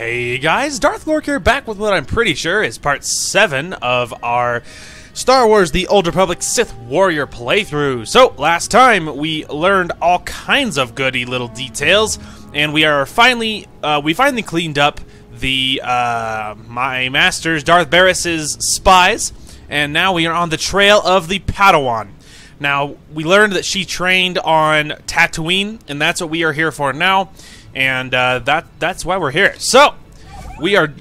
Hey guys, Darth Lork here, back with what I'm pretty sure is part 7 of our Star Wars The Old Republic Sith Warrior playthrough. So, last time we learned all kinds of goody little details, and we finally cleaned up the my master's Darth Barris's spies, and now we are on the trail of the Padawan. Now, we learned that she trained on Tatooine, and that's what we are here for now. And that's why we're here. So, we are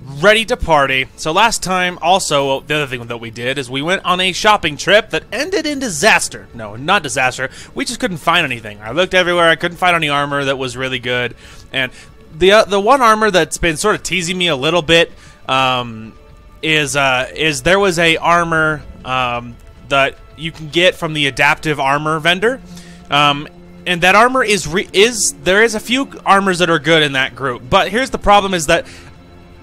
ready to party. So last time, also, the other thing that we did is we went on a shopping trip that ended in disaster. No, not disaster. We just couldn't find anything. I looked everywhere. I couldn't find any armor that was really good. And the one armor that's been sort of teasing me a little bit is there was a armor that you can get from the adaptive armor vendor. And that armor there is a few armors that are good in that group, but here's the problem: is that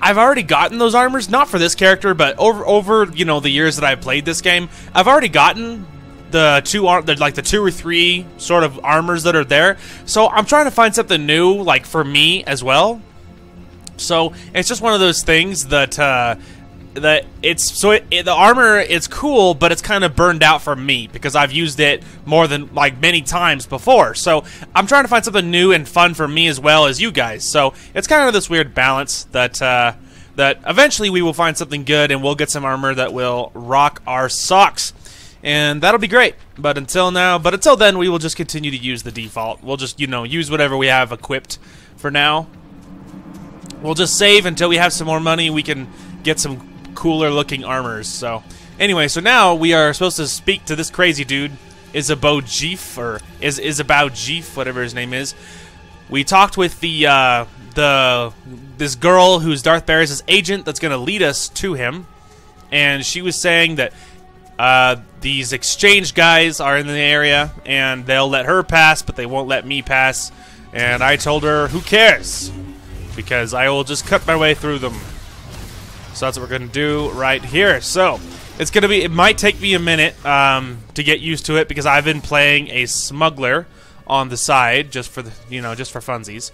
I've already gotten those armors, not for this character, but over the years that I've played this game, I've already gotten the two or three sort of armors that are there. So I'm trying to find something new, like for me as well. So it's just one of those things that the armor is cool, but it's kind of burned out for me because I've used it more than many times before. So I'm trying to find something new and fun for me as well as you guys. So it's kind of this weird balance that eventually we will find something good and we'll get some armor that will rock our socks, and that'll be great. But until then, we will just continue to use the default. We'll just use whatever we have equipped for now. We'll just save until we have some more money. We can get some cooler looking armors. So anyway, so now we are supposed to speak to this crazy dude, Isabao Jeef, or Isabao Jeef, whatever his name is. We talked with this girl who's Darth Barris's agent that's going to lead us to him, and she was saying that these exchange guys are in the area and they'll let her pass, but they won't let me pass. And I told her, who cares, because I will just cut my way through them. So that's what we're going to do right here. So it might take me a minute to get used to it because I've been playing a smuggler on the side just for funsies.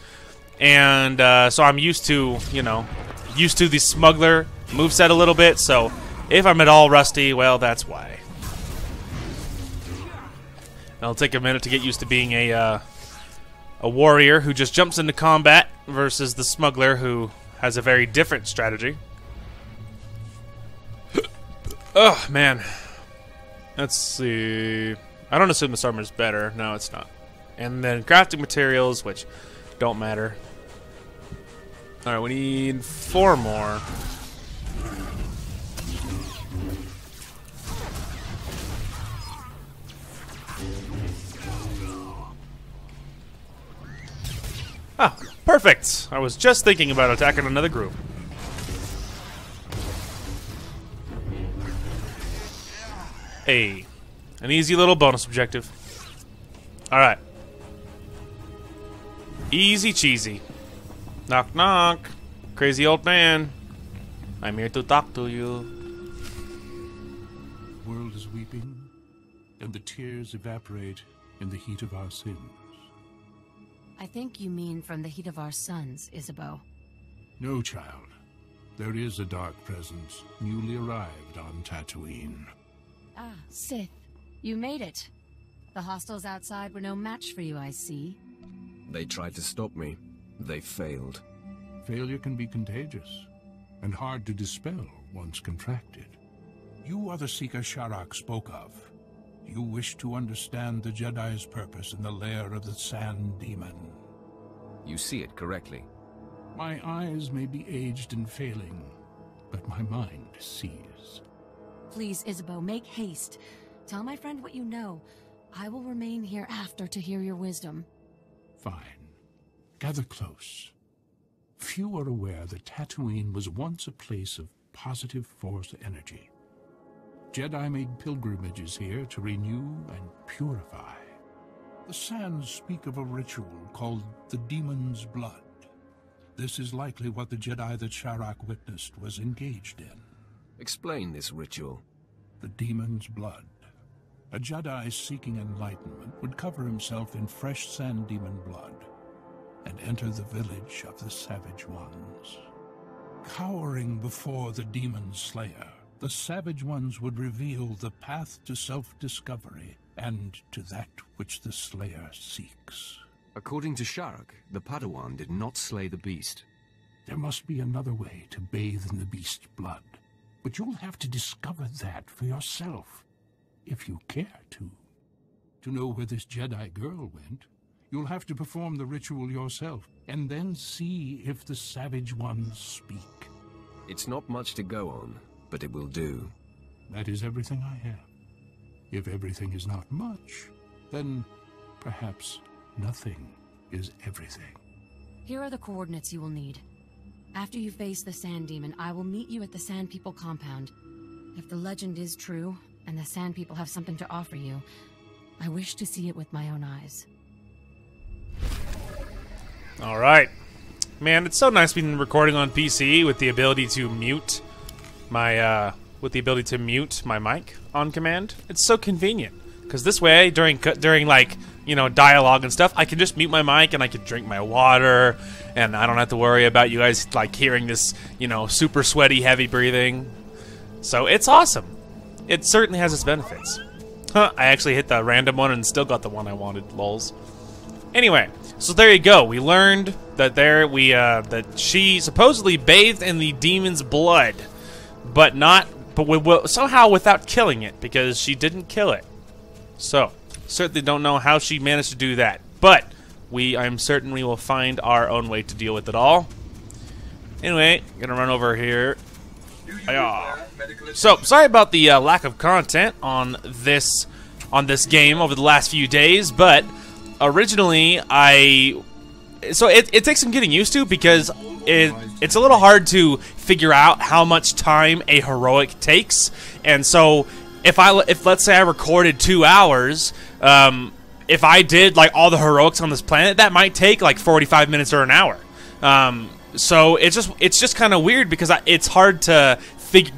And so I'm used to the smuggler moveset a little bit. So if I'm at all rusty, well, that's why. It'll take a minute to get used to being a warrior who just jumps into combat versus the smuggler who has a very different strategy. Oh, man. Let's see. I don't assume this armor is better. No, it's not. And then crafting materials, which don't matter. Alright, we need 4 more. Ah, perfect! I was just thinking about attacking another group. Hey, an easy little bonus objective. Alright. Easy cheesy. Knock knock. Crazy old man. I'm here to talk to you. The world is weeping, and the tears evaporate in the heat of our sins. I think you mean from the heat of our suns, Isabao. No, child. There is a dark presence newly arrived on Tatooine. Ah, Sith. You made it. The hostiles outside were no match for you, I see. They tried to stop me. They failed. Failure can be contagious, and hard to dispel once contracted. You are the Seeker Sharak spoke of. You wish to understand the Jedi's purpose in the lair of the Sand Demon. You see it correctly. My eyes may be aged and failing, but my mind sees. Please, Isabao, make haste. Tell my friend what you know. I will remain here after to hear your wisdom. Fine. Gather close. Few are aware that Tatooine was once a place of positive Force energy. Jedi made pilgrimages here to renew and purify. The sands speak of a ritual called the Demon's Blood. This is likely what the Jedi that Sharak witnessed was engaged in. Explain this ritual. The Demon's Blood. A Jedi seeking enlightenment would cover himself in fresh Sand Demon blood. and enter the village of the Savage Ones. Cowering before the Demon Slayer, the Savage Ones would reveal the path to self-discovery and to that which the Slayer seeks. According to Sharak, the Padawan did not slay the beast. There must be another way to bathe in the beast's blood, but you'll have to discover that for yourself, if you care to. To know where this Jedi girl went, you'll have to perform the ritual yourself, and then see if the Savage Ones speak. It's not much to go on, but it will do. That is everything I have. If everything is not much, then perhaps nothing is everything. Here are the coordinates you will need. After you face the Sand Demon, I will meet you at the Sand People compound. If the legend is true, and the Sand People have something to offer you, I wish to see it with my own eyes. Alright. Man, it's so nice being recording on PC with the ability to mute my, mic on command. It's so convenient. Because this way, during like, you know, dialogue and stuff, I can just mute my mic and I can drink my water, and I don't have to worry about you guys, like, hearing this, you know, super sweaty, heavy breathing. So, it's awesome. It certainly has its benefits. Huh, I actually hit the random one and still got the one I wanted, lols. Anyway, so there you go. We learned that that she supposedly bathed in the demon's blood, but somehow without killing it, because she didn't kill it. So, certainly don't know how she managed to do that, but I'm certain we will find our own way to deal with it all. Anyway, gonna run over here. So, sorry about the lack of content on this game over the last few days, but originally it takes some getting used to, because it's a little hard to figure out how much time a heroic takes, and so if let's say I recorded 2 hours, if I did like all the heroics on this planet, that might take like 45 minutes or an hour. So it's just kind of weird, because it's hard to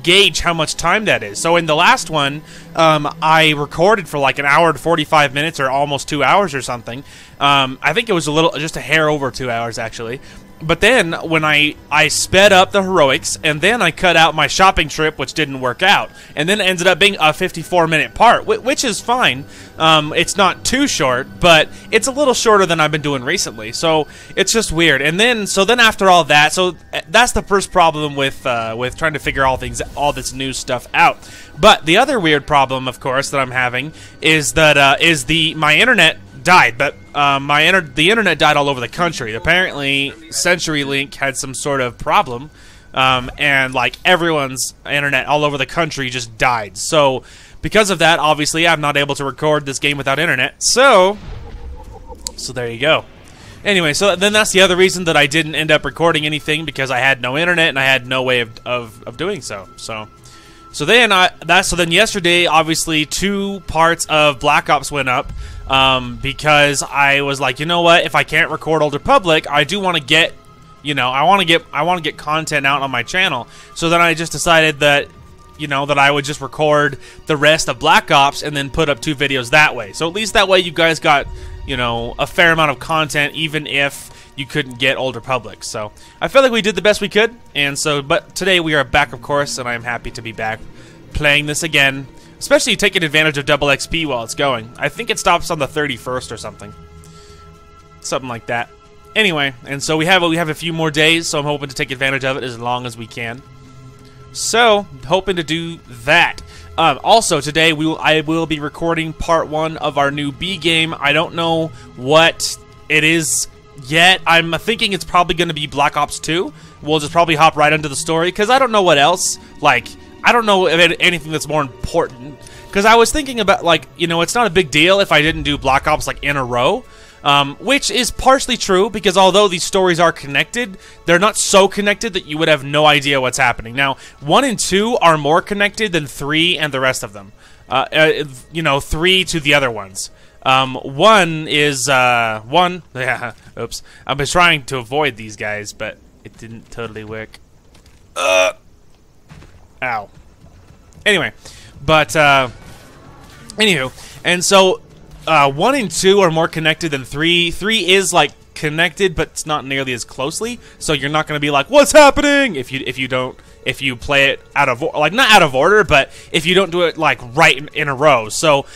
gauge how much time that is. So in the last one, I recorded for like an hour and 45 minutes, or almost 2 hours or something. I think it was just a hair over 2 hours actually. But then when I sped up the heroics, and then I cut out my shopping trip, which didn't work out, and then it ended up being a 54-minute part, which is fine. It's not too short, but it's a little shorter than I've been doing recently, so it's just weird. And then after all that, so that's the first problem with trying to figure all this new stuff out. But the other weird problem, of course, that I'm having is that my internet died, but the internet died all over the country. Apparently, CenturyLink had some sort of problem, and like everyone's internet all over the country just died. So, because of that, obviously, I'm not able to record this game without internet. So there you go. Anyway, so then that's the other reason that I didn't end up recording anything, because I had no internet and I had no way of doing so. So then yesterday, obviously, 2 parts of Black Ops went up. Because I was like, you know what? If I can't record Old Republic, I do want to get, I want to get content out on my channel. So then I just decided that, that I would just record the rest of Black Ops and then put up 2 videos that way. So at least that way you guys got, a fair amount of content, even if you couldn't get Old Republic. So I feel like we did the best we could, but today we are back, of course, and I'm happy to be back playing this again. Especially taking advantage of double XP while it's going. I think it stops on the 31st or something. Something like that. Anyway, and so we have a few more days, so I'm hoping to take advantage of it as long as we can. So, hoping to do that. Also, today I will be recording part 1 of our new B game. I don't know what it is yet. I'm thinking it's probably going to be Black Ops 2. We'll just probably hop right into the story, because I don't know what else, I don't know anything that's more important, because I was thinking about, it's not a big deal if I didn't do Black Ops, in a row, which is partially true, because although these stories are connected, they're not so connected that you would have no idea what's happening. Now, 1 and 2 are more connected than 3 and the rest of them. 3 to the other ones. 1 is, yeah, oops. I've been trying to avoid these guys, but it didn't totally work. Ow. Anyway, but, anywho, and so, 1 and 2 are more connected than 3. 3 is, connected, but it's not nearly as closely. So you're not going to be like, "What's happening?" if you play it out of, like, not out of order, but if you don't do it like right in a row. So,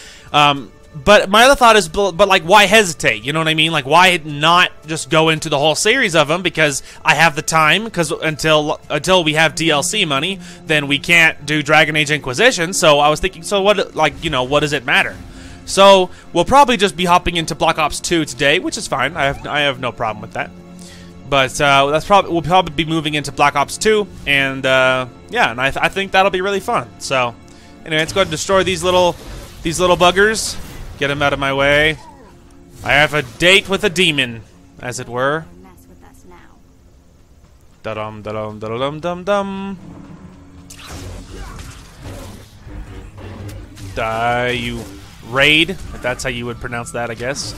but my other thought is, but like, why hesitate? You know what I mean? Like, why not just go into the whole series of them? Because I have the time. Because until we have DLC money, then we can't do Dragon Age Inquisition. So I was thinking, so what? Like, you know, what does it matter? So we'll probably just be hopping into Black Ops 2 today, which is fine. I have no problem with that. But we'll probably be moving into Black Ops 2, and yeah, and I think that'll be really fun. So anyway, let's go ahead and destroy these little buggers. Get them out of my way. I have a date with a demon, as it were. Mess with us now. Da-dum, da-dum, da-dum, dum-dum. Die, you raid, if that's how you would pronounce that, I guess.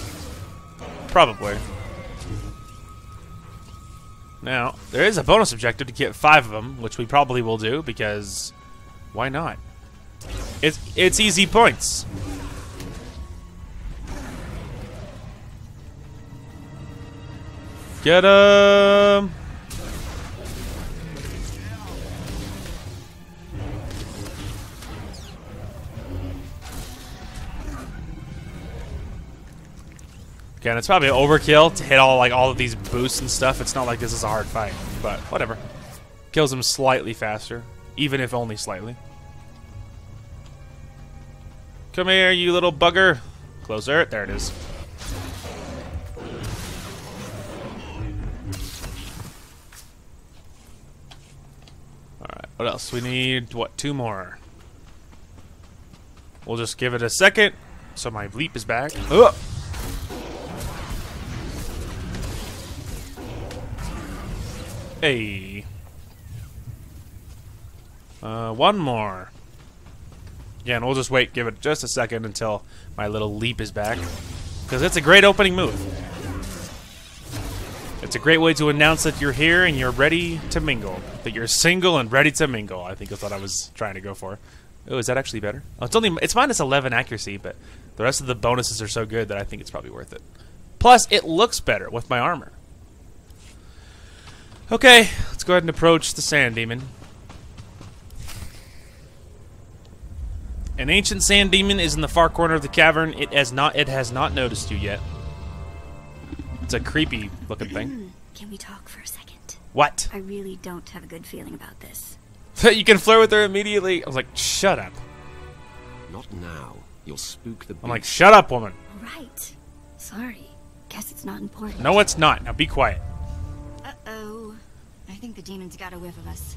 Probably. Now, there is a bonus objective to get 5 of them, which we probably will do, because why not? It's easy points. Get 'em! Again, it's probably overkill to hit all of these boosts and stuff. It's not like this is a hard fight, but whatever. Kills him slightly faster, even if only slightly. Come here, you little bugger. Closer. There it is. Alright, what else? We need, what, 2 more. We'll just give it a second, so my bleep is back. Ugh. Hey. 1 more. Again, we'll just wait, give it just a second until my little leap is back. Because it's a great opening move. It's a great way to announce that you're here and you're ready to mingle. That you're single and ready to mingle, I think is what I was trying to go for. Oh, is that actually better? Oh, it's minus 11 accuracy, but the rest of the bonuses are so good that I think it's probably worth it. Plus, it looks better with my armor. Okay, let's go ahead and approach the sand demon. An ancient sand demon is in the far corner of the cavern. It has not noticed you yet. It's a creepy looking thing. Can we talk for a second? What? I really don't have a good feeling about this. You can flirt with her immediately. I was like, shut up. Not now. You'll spook the beast. I'm like, shut up, woman. Right. Sorry. Guess it's not important. No, it's not. Now be quiet. Uh-oh. I think the demon's got a whiff of us.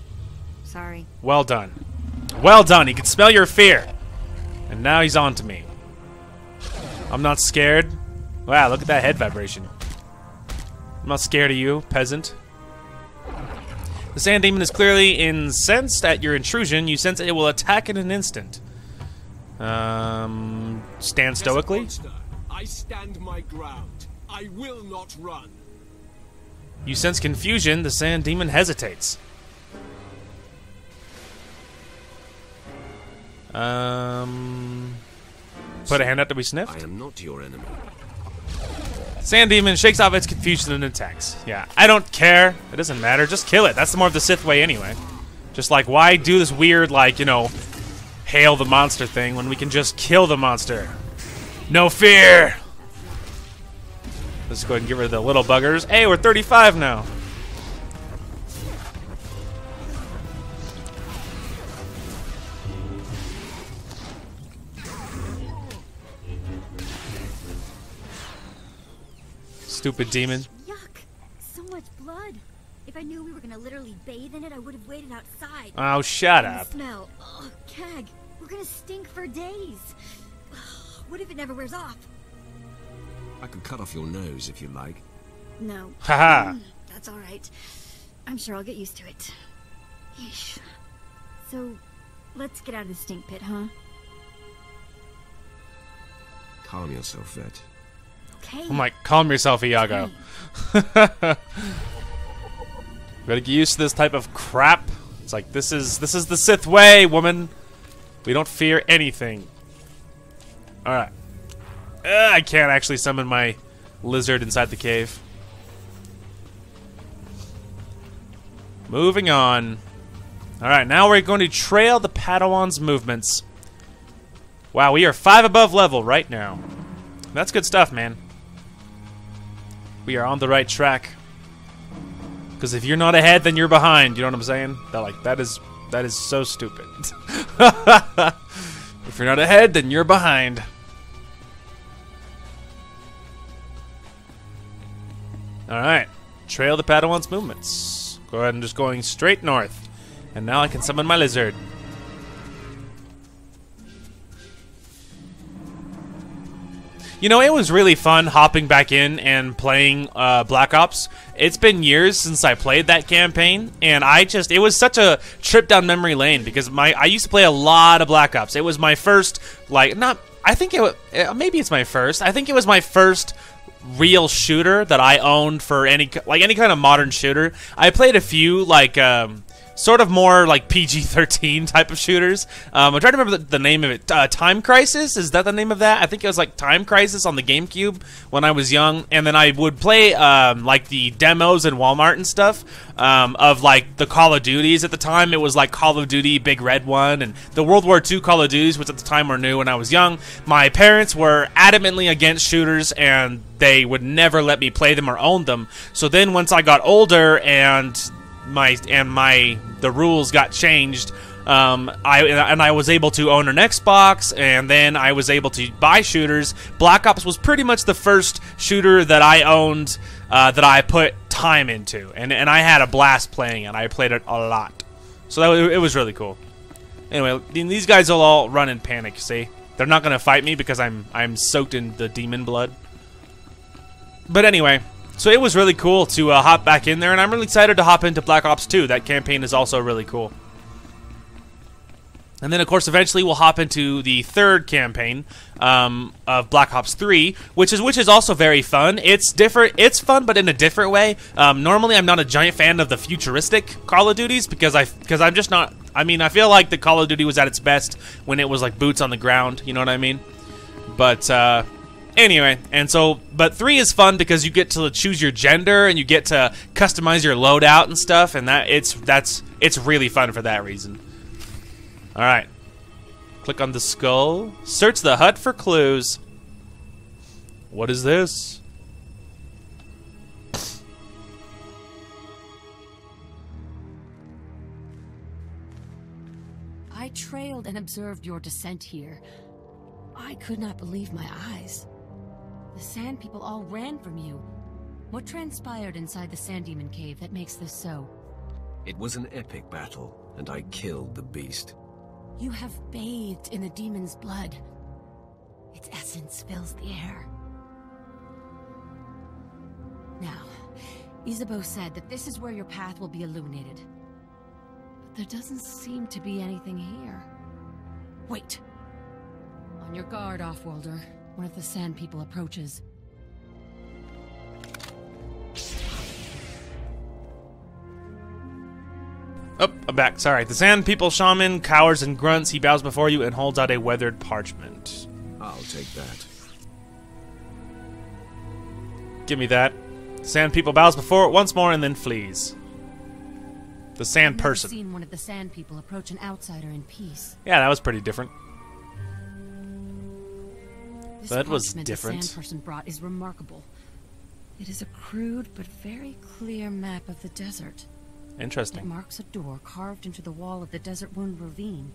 Sorry. Well done. Well done. He can smell your fear. And now he's on to me. I'm not scared. Wow, look at that head vibration. I'm not scared of you, peasant. The sand demon is clearly incensed at your intrusion. You sense it will attack in an instant. Stand stoically. I stand my ground. I will not run. You sense confusion. The sand demon hesitates. Put a hand out to be sniffed. I am not your enemy. Sand demon shakes off its confusion and attacks. Yeah, I don't care. It doesn't matter. Just kill it. That's more of the Sith way anyway. Just like, why do this weird, like, you know, hail the monster thing when we can just kill the monster? No fear! Let's go ahead and get rid of the little buggers. Hey, we're 35 now. Stupid demon. Yuck. So much blood. If I knew we were gonna literally bathe in it, I would have waited outside. Oh, shut And up. the smell. Ugh, Keg. We're gonna stink for days. What if it never wears off? I could cut off your nose if you like. No. Haha. That's all right. I'm sure I'll get used to it. Yeesh. So, let's get out of the stink pit, huh? Calm yourself, Vet. Okay. I'm like, calm yourself, Iago. Gotta get used to this type of crap. It's like, this is the Sith way, woman. We don't fear anything. Alright. I can't actually summon my lizard inside the cave. Moving on. Alright, now we're going to trail the Padawan's movements. Wow, we are 5 above level right now. That's good stuff, man. We are on the right track. Because if you're not ahead, then you're behind. You know what I'm saying? They're like, that is so stupid. If you're not ahead, then you're behind. Alright. Trail the Padawan's movements. Go ahead and just going straight north. And now I can summon my lizard. You know, it was really fun hopping back in and playing Black Ops. It's been years since I played that campaign, and it was such a trip down memory lane because I used to play a lot of Black Ops. It was my first, maybe it's my first. I think it was my first real shooter that I owned for any kind of modern shooter. I played a few sort of more like PG-13 type of shooters. I'm trying to remember the name of it. Time Crisis? Is that the name of that? I think it was like Time Crisis on the GameCube when I was young. And then I would play like the demos in Walmart and stuff of like the Call of Duties at the time. It was like Call of Duty Big Red 1 and the World War II Call of Duties, which at the time were new when I was young. My parents were adamantly against shooters and they would never let me play them or own them. So then once I got older and the rules got changed, I was able to own an Xbox, and then I was able to buy shooters. Black Ops was pretty much the first shooter that I owned that I put time into, and I had a blast playing it. I played it a lot, so it was really cool. Anyway, these guys will all run in panic. See, they're not gonna fight me because I'm soaked in the demon blood. But anyway. So it was really cool to hop back in there, and I'm really excited to hop into Black Ops 2. That campaign is also really cool. And then, of course, eventually we'll hop into the third campaign of Black Ops 3, which is also very fun. It's different. It's fun, but in a different way. Normally, I'm not a giant fan of the futuristic Call of Duties because I'm just not. I mean, I feel like the Call of Duty was at its best when it was like boots on the ground. You know what I mean? But anyway, but 3 is fun because you get to choose your gender and you get to customize your loadout and stuff, and it's really fun for that reason. All right, click on the skull. Search the hut for clues. What is this? I trailed and observed your descent here. I could not believe my eyes. The Sand People all ran from you. What transpired inside the Sand Demon Cave that makes this so? It was an epic battle, and I killed the beast. You have bathed in the demon's blood. Its essence fills the air. Now, Isabeau said that this is where your path will be illuminated. But there doesn't seem to be anything here. Wait. On your guard, Offworlder. One of the Sand People approaches. Oh, I'm back. Sorry. The Sand People shaman cowers and grunts. He bows before you and holds out a weathered parchment. I'll take that. Give me that. The Sand People bows before it once more and then flees. The Sand Person. I've never seen one of the Sand People approach an outsider in peace. Yeah, that was pretty different. This That was parchment different. the Sand Person brought is remarkable. It is a crude but very clear map of the desert. It Interesting. marks a door carved into the wall of the Desert Wound Ravine.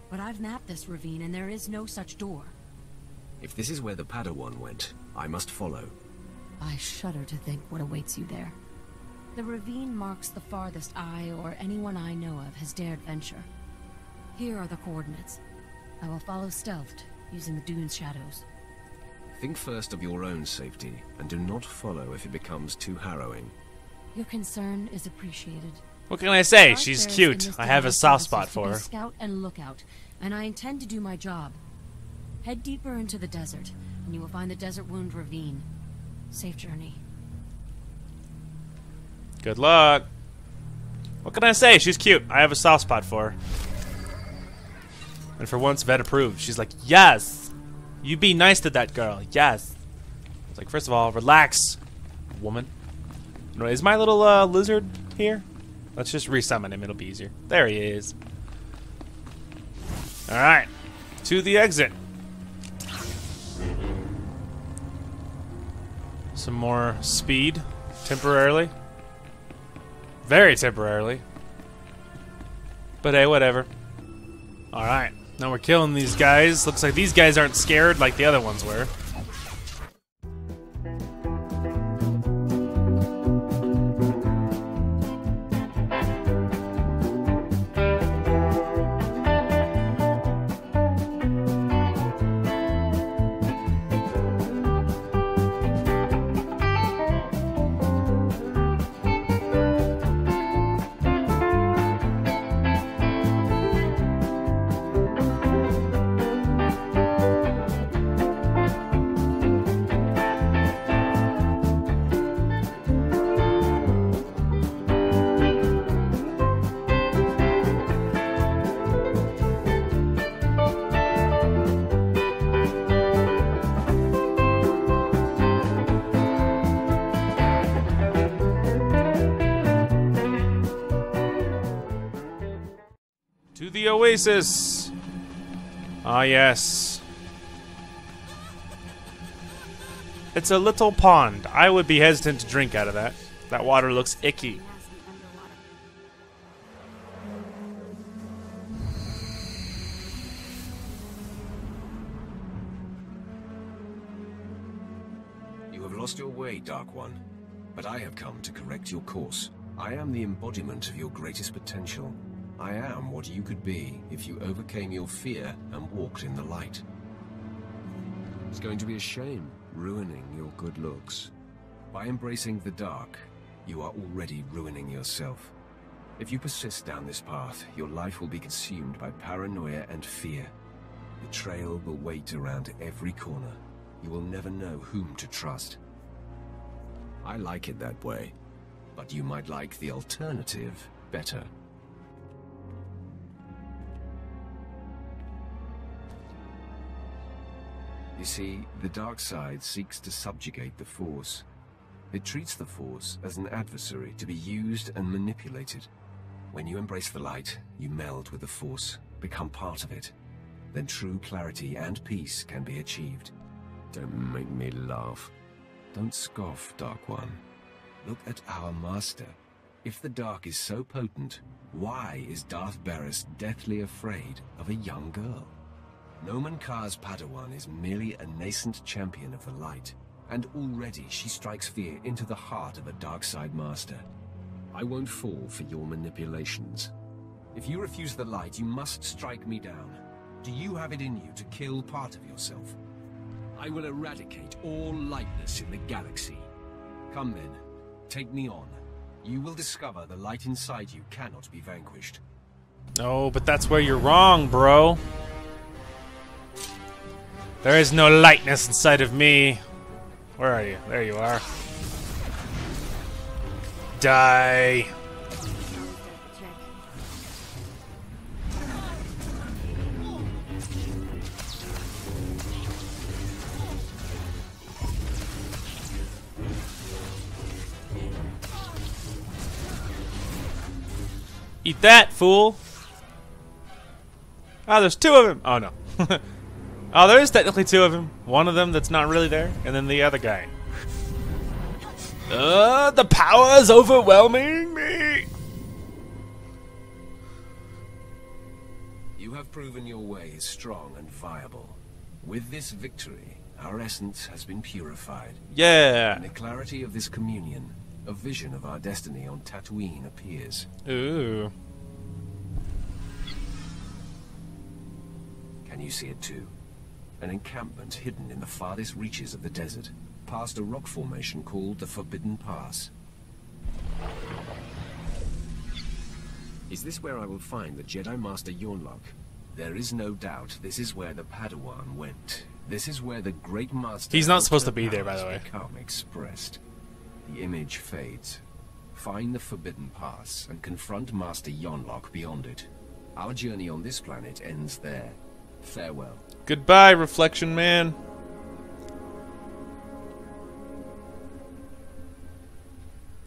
But I've mapped this ravine and there is no such door. If this is where the Padawan went, I must follow. I shudder to think what awaits you there. The ravine marks the farthest I or anyone I know of has dared venture. Here are the coordinates. I will follow stealthed, using the dune's shadows. Think first of your own safety, and do not follow if it becomes too harrowing. Your concern is appreciated. What can I say? Our She's affairs in cute. this I have a desert soft is spot to for be her. Scout and lookout, and I intend to do my job. Head deeper into the desert, and you will find the Desert Wound Ravine. Safe journey. Good luck. What can I say? She's cute. I have a soft spot for her. And for once, Vet approved. She's like, yes! You be nice to that girl. Yes. It's like, first of all, relax, woman. Is my little lizard here? Let's just resummon him. It'll be easier. There he is. Alright. To the exit. Some more speed. Temporarily. Very temporarily. But hey, whatever. Alright. Now we're killing these guys. Looks like these guys aren't scared like the other ones were. To the oasis. Ah, yes. It's a little pond. I would be hesitant to drink out of that. That water looks icky. You have lost your way, Dark One. But I have come to correct your course. I am the embodiment of your greatest potential. I am what you could be if you overcame your fear and walked in the light. It's going to be a shame ruining your good looks. By embracing the dark, you are already ruining yourself. If you persist down this path, your life will be consumed by paranoia and fear. Betrayal will wait around every corner. You will never know whom to trust. I like it that way, but you might like the alternative better. You see, the Darkside seeks to subjugate the Force. It treats the Force as an adversary to be used and manipulated. When you embrace the light, you meld with the Force, become part of it. Then true clarity and peace can be achieved. Don't make me laugh. Don't scoff, Dark One. Look at our master. If the dark is so potent, why is Darth Barris deathly afraid of a young girl? Nomen Kar's Padawan is merely a nascent champion of the light, and already she strikes fear into the heart of a Darkside master. I won't fall for your manipulations. If you refuse the light, you must strike me down. Do you have it in you to kill part of yourself? I will eradicate all lightness in the galaxy. Come then, take me on. You will discover the light inside you cannot be vanquished. No, but that's where you're wrong, bro. There is no lightness inside of me. Where are you? There you are. Die. Eat that, fool. Oh, there's two of him. Oh, no. Oh, there is technically two of him. One of them that's not really there, and then the other guy. The power is overwhelming me. You have proven your way is strong and viable. With this victory, our essence has been purified. Yeah. In the clarity of this communion, a vision of our destiny on Tatooine appears. Ooh. Can you see it too? An encampment hidden in the farthest reaches of the desert, past a rock formation called the Forbidden Pass. Is this where I will find the Jedi Master Yonlok? There is no doubt this is where the Padawan went. This is where the Great Master... He's not supposed to be there, by the way. ...become expressed. The image fades. Find the Forbidden Pass and confront Master Yonlok beyond it. Our journey on this planet ends there. Farewell. Goodbye, Reflection Man.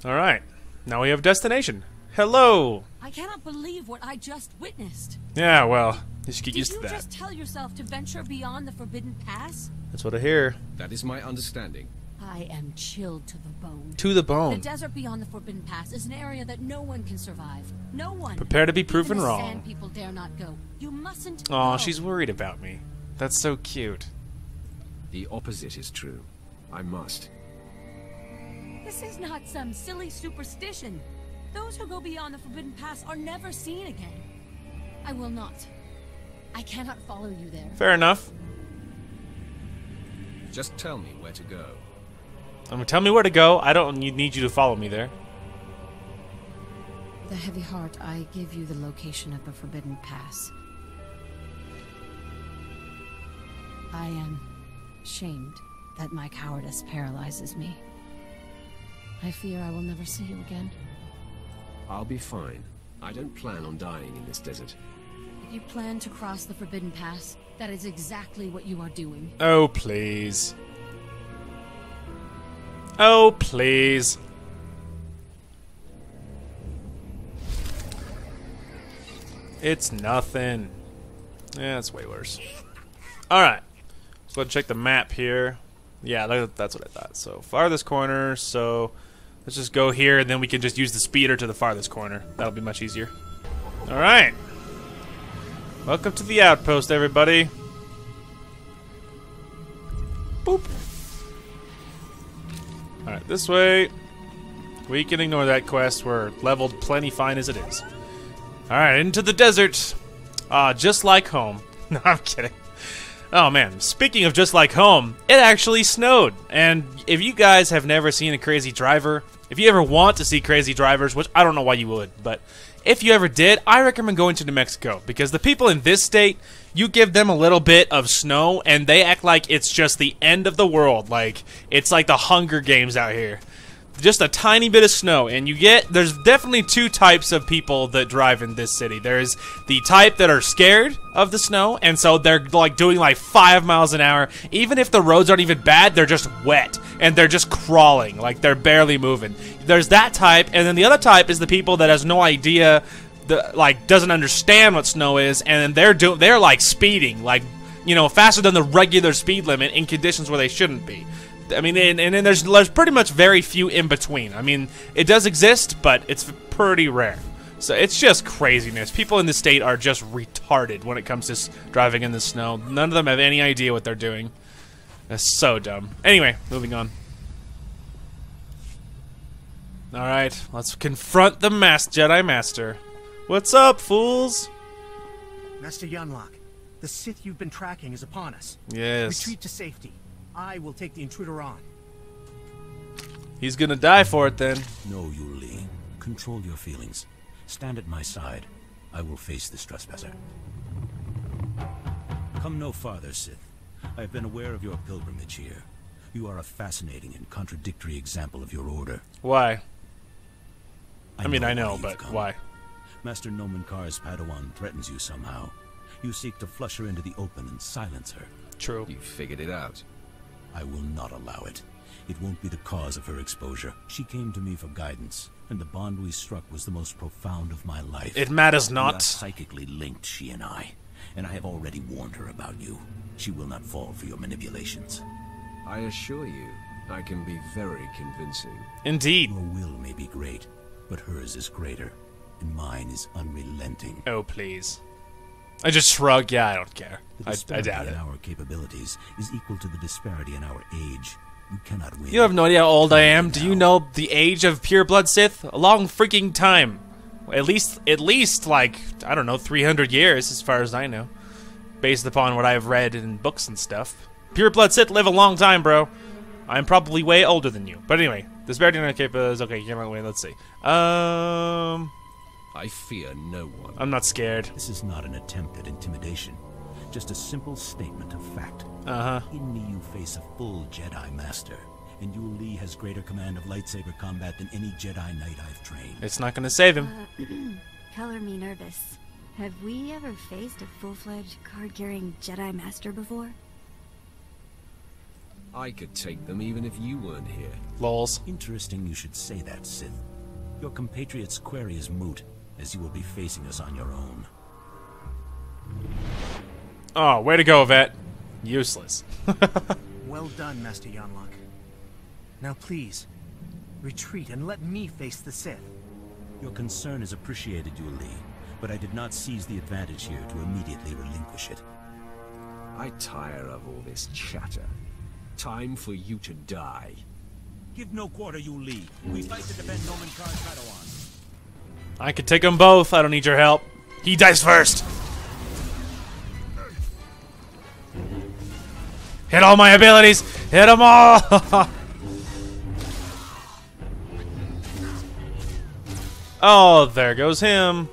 Alright. Now we have a destination. Hello. I cannot believe what I just witnessed. Yeah, well, you should get used to Did you that. just tell yourself to venture beyond the Forbidden Pass? That's what I hear. That is my understanding. I am chilled to the bone. To the The bone. desert beyond the Forbidden Pass is an area that no one can survive. No one. Prepare to be proven Even the wrong. Sand people dare not go. You mustn't Aw, go. she's worried about me. That's so cute. The opposite is true. I must. This is not some silly superstition. Those who go beyond the Forbidden Pass are never seen again. I will not. I cannot follow you there. Fair enough. Just tell me where to go. Tell me where to go. I don't need you to follow me there. With a heavy heart, I give you the location of the Forbidden Pass. I am ashamed that my cowardice paralyzes me. I fear I will never see you again. I'll be fine. I don't plan on dying in this desert. If you plan to cross the Forbidden Pass, that is exactly what you are doing. Oh, please. Oh, please. It's nothing. Yeah, it's way worse. Alright. Let's go ahead and check the map here. Yeah, that's what I thought. So, farthest corner, so let's just go here, and then we can just use the speeder to the farthest corner. That'll be much easier. Alright. Welcome to the outpost, everybody. Boop. Alright, this way. We can ignore that quest. We're leveled plenty fine as it is. Alright, into the desert. Just like home. No, I'm kidding. Oh man, speaking of just like home, it actually snowed. And if you guys have never seen a crazy driver, if you ever want to see crazy drivers, which I don't know why you would, but if you ever did, I recommend going to New Mexico, because the people in this state, you give them a little bit of snow and they act like it's just the end of the world. Like, it's like the Hunger Games out here. Just a tiny bit of snow, and there's definitely two types of people that drive in this city. There's the type that are scared of the snow, and so they're like doing like 5 miles an hour. Even if the roads aren't even bad, they're just wet, and they're just crawling, like they're barely moving. There's that type, and then the other type is the people that has no idea, doesn't understand what snow is, and they're like speeding, like, you know, faster than the regular speed limit in conditions where they shouldn't be. I mean, and then there's pretty much very few in between. I mean, it does exist, but it's pretty rare. So it's just craziness. People in the state are just retarded when it comes to driving in the snow. None of them have any idea what they're doing. That's so dumb. Anyway, moving on. Alright, let's confront the Jedi Master. What's up, fools? Master Yunlock, the Sith you've been tracking is upon us. Yes. Retreat to safety. I will take the intruder on. He's gonna die for it then. No, Yu Li. Control your feelings. Stand at my side. I will face this trespasser. Come no farther, Sith. I have been aware of your pilgrimage here. You are a fascinating and contradictory example of your order. Why? I know know, you've but come. why? Master Nomenkar's Padawan threatens you somehow. You seek to flush her into the open and silence her. True. You figured it out. I will not allow it. It won't be the cause of her exposure. She came to me for guidance, and the bond we struck was the most profound of my life. It matters We not. are psychically linked, she and I have already warned her about you. She will not fall for your manipulations. I assure you, I can be very convincing. Indeed. Your will may be great, but hers is greater, and mine is unrelenting. Oh, please. I just shrug. Yeah, I don't care. The I disparity doubt it. in our capabilities is equal to the disparity in our age. You cannot win. You have no idea how old I am. Do you know the age of pureblood Sith? A long freaking time. At least like, I don't know, 300 years as far as I know. Based upon what I've read in books and stuff. Pureblood Sith live a long time, bro. I'm probably way older than you. But anyway, disparity in our capabilities. Okay, you cannot win. Let's see. I fear no one. I'm not scared. This is not an attempt at intimidation. Just a simple statement of fact. Uh-huh. In me you face a full Jedi Master, and Yu Li has greater command of lightsaber combat than any Jedi Knight I've trained. It's not gonna save him. Color me nervous. Have we ever faced a full-fledged card-carrying Jedi Master before? I could take them even if you weren't here. Lols. Interesting you should say that, Sith. Your compatriot's query is moot, as you will be facing us on your own. Oh, way to go, Vet. Useless. Well done, Master Yanlock. Now please, retreat and let me face the Sith. Your concern is appreciated, Yu Li, but I did not seize the advantage here to immediately relinquish it. I tire of all this chatter. Time for you to die. Give no quarter, Yu Li. We fight to defend Nomen Kar's Padawan. I could take them both. I don't need your help. He dies first. Hit all my abilities. Hit them all. Oh, there goes him.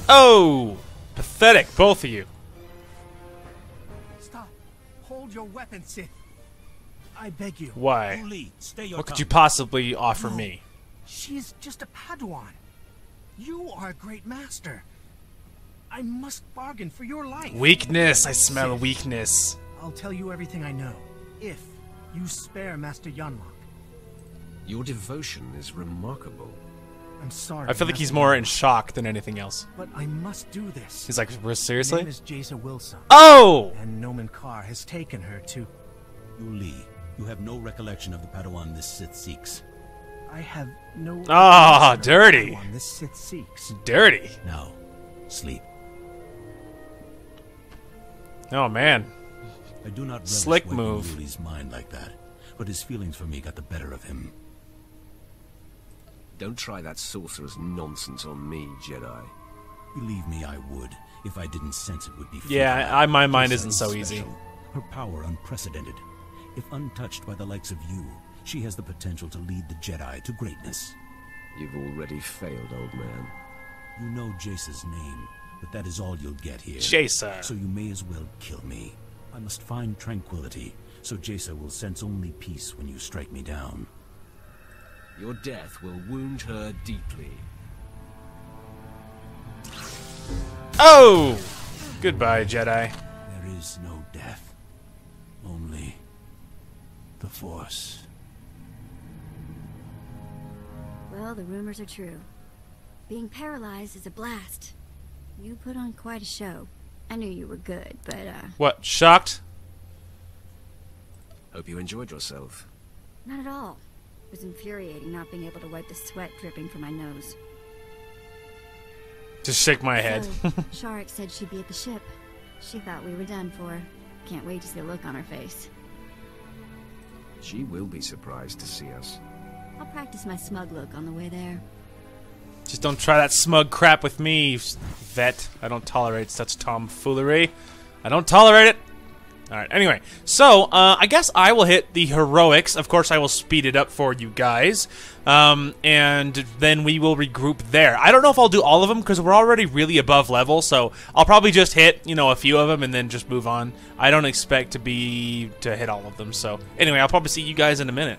Oh, pathetic, both of you. Stop. Hold your weapon, Sith. I beg you. Why? Yu Li, stay your What could tongue. you possibly offer me? She is just a Padawan. You are a great master. I must bargain for your life. Weakness. I smell weakness. I'll tell you everything I know, if you spare Master Yanlock. Your devotion is remarkable. I'm sorry. I feel like he's Master more Yanlock, in shock than anything else. but I must do this. He's like, Her seriously? name is Jaesa Wilson, Oh! and Nomen Kar has taken her to... Yu Li, you have no recollection of the Padawan this Sith seeks. I have no... Ah, recollection of the dirty. Padawan this Sith seeks. Dirty. Now, sleep. Oh, man. I do not relish Slick wiping move. Yu Li's mind like that, but his feelings for me got the better of him. Don't try that sorcerer's nonsense on me, Jedi. Believe me, I would, if I didn't sense it would be futile. Yeah, my mind Jaesa isn't is so special. easy. Her power unprecedented. If untouched by the likes of you, she has the potential to lead the Jedi to greatness. You've already failed, old man. You know Jace's name, but that is all you'll get here. Jaesa. So you may as well kill me. I must find tranquility, so Jaesa will sense only peace when you strike me down. Your death will wound her deeply. Oh! Goodbye, Jedi. There is no death, only the Force. Well, the rumors are true. Being paralyzed is a blast. You put on quite a show. I knew you were good, but, What, shocked? Hope you enjoyed yourself. not at all. It was infuriating not being able to wipe the sweat dripping from my nose. Just shake my head. So, Sharik said she'd be at the ship. She thought we were done for. Can't wait to see the look on her face. She will be surprised to see us. I'll practice my smug look on the way there. Just don't try that smug crap with me, vet. I don't tolerate such tomfoolery. I don't tolerate it. Alright, anyway. So, I guess I will hit the heroics. Of course, I will speed it up for you guys. And then we will regroup there. I don't know if I'll do all of them, because we're already really above level. So, I'll probably just hit, a few of them and then just move on. I don't expect to hit all of them. So, anyway, I'll probably see you guys in a minute.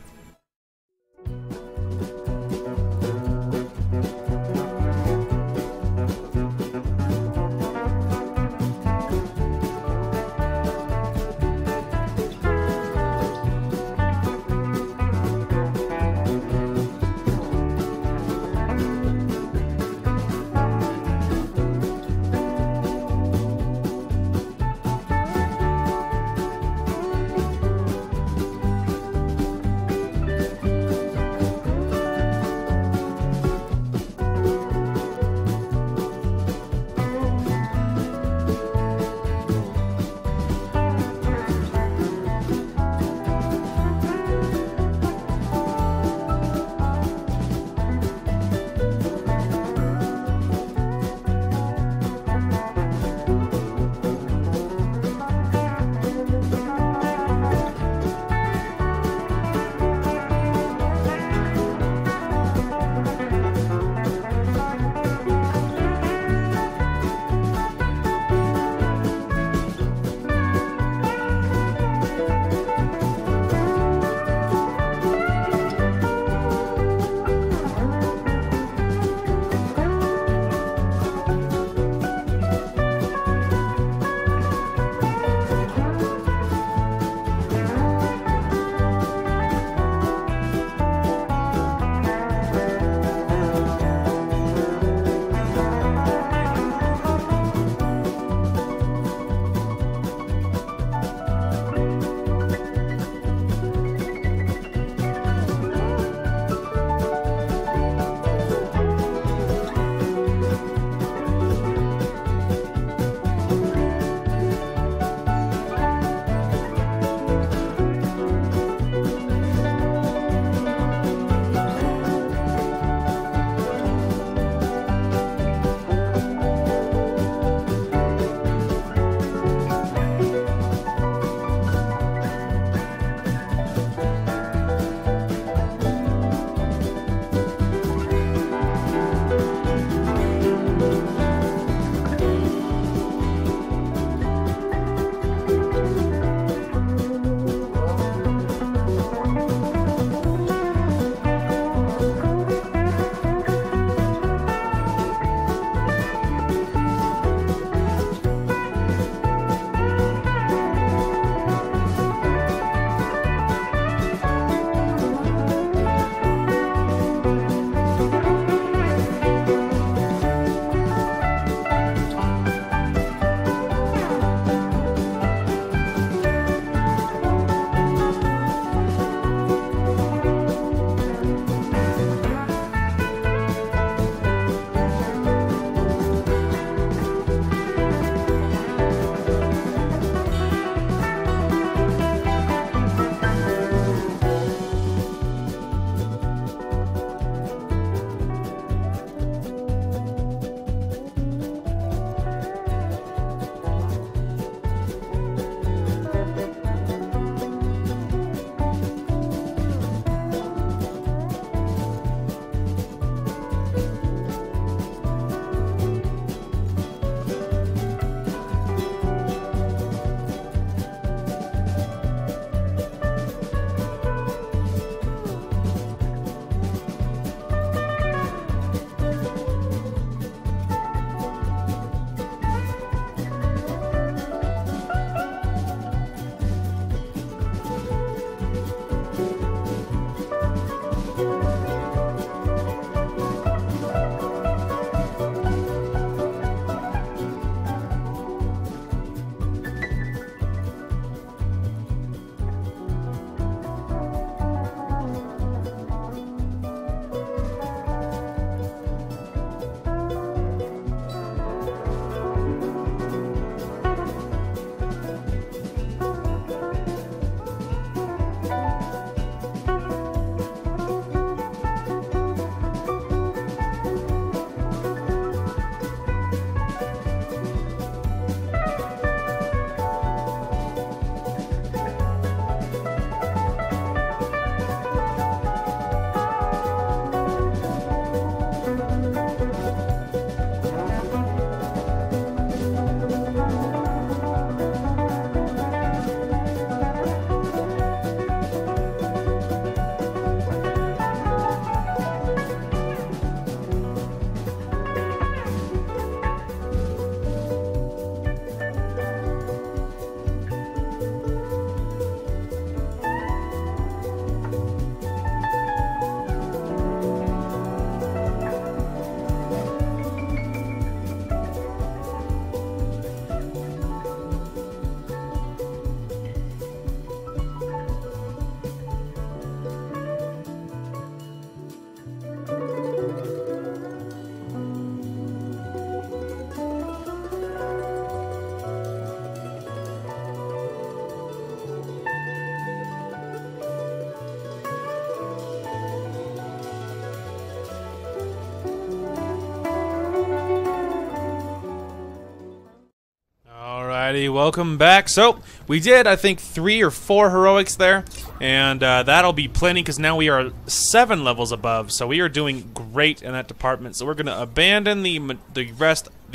welcome back. So, we did, I think, 3 or 4 heroics there, and that'll be plenty because now we are 7 levels above, so we are doing great in that department. So we're going to abandon the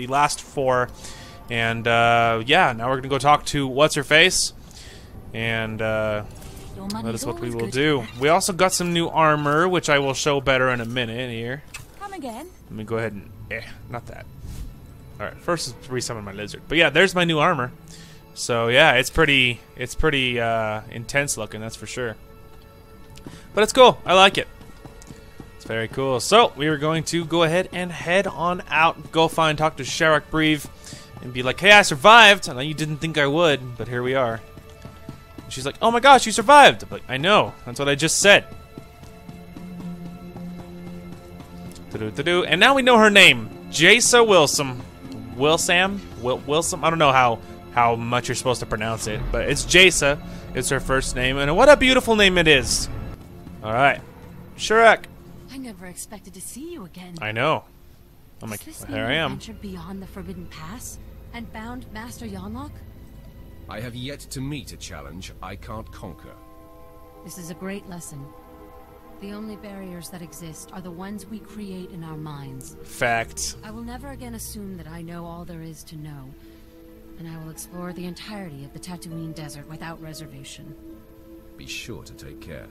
last 4, and yeah, now we're going to go talk to What's-Her-Face, and that is what we will do. We also got some new armor, which I will show better in a minute here. Come again. Let me go ahead and... not that. Alright, first let's resummon my lizard. But yeah, there's my new armor. So yeah, it's pretty intense looking, that's for sure. But it's cool. I like it. It's very cool. So, we are going to go ahead and head on out. Go talk to Sharok Breve and be like, hey, I survived. I know you didn't think I would, but here we are. And she's like, oh my gosh, you survived. I'm like, I know. That's what I just said. And now we know her name. Jaesa Wilson. Wilson? I don't know how much you're supposed to pronounce it, but it's Jaesa. It's her first name, and what a beautiful name it is. Alright. Sharok. I never expected to see you again. I know. I'm like, here I am. Ventured beyond the Forbidden Pass and found Master Yonlock? I have yet to meet a challenge I can't conquer. This is a great lesson. The only barriers that exist are the ones we create in our minds. Fact. I will never again assume that I know all there is to know, and I will explore the entirety of the Tatooine Desert without reservation. Be sure to take care.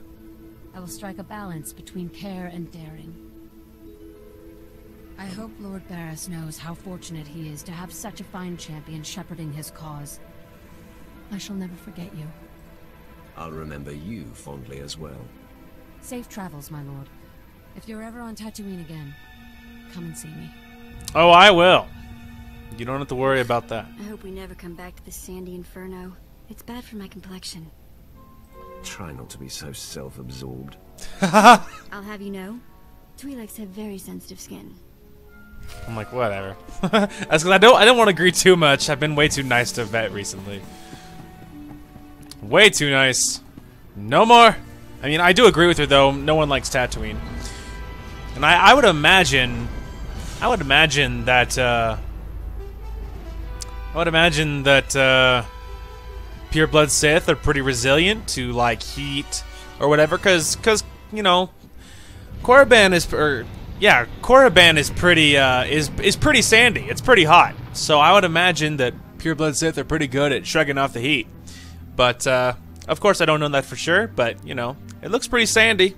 I will strike a balance between care and daring. I hope Lord Barris knows how fortunate he is to have such a fine champion shepherding his cause. I shall never forget you. I'll remember you fondly as well. Safe travels, my lord. If you're ever on Tatooine again, come and see me. Oh, I will. You don't have to worry about that. I hope we never come back to the sandy inferno. It's bad for my complexion. Try not to be so self-absorbed. I'll have you know, Twi'leks have very sensitive skin. I'm like, whatever. That's because I don't want to agree too much. I've been way too nice to Vet recently. Way too nice. No more. I mean, I do agree with her though. No one likes Tatooine, and I would imagine that pure-blood Sith are pretty resilient to like heat or whatever, because you know, Korriban is pretty sandy. It's pretty hot. So I would imagine that pure-blood Sith are pretty good at shrugging off the heat. But of course, I don't know that for sure. But you know, it looks pretty sandy.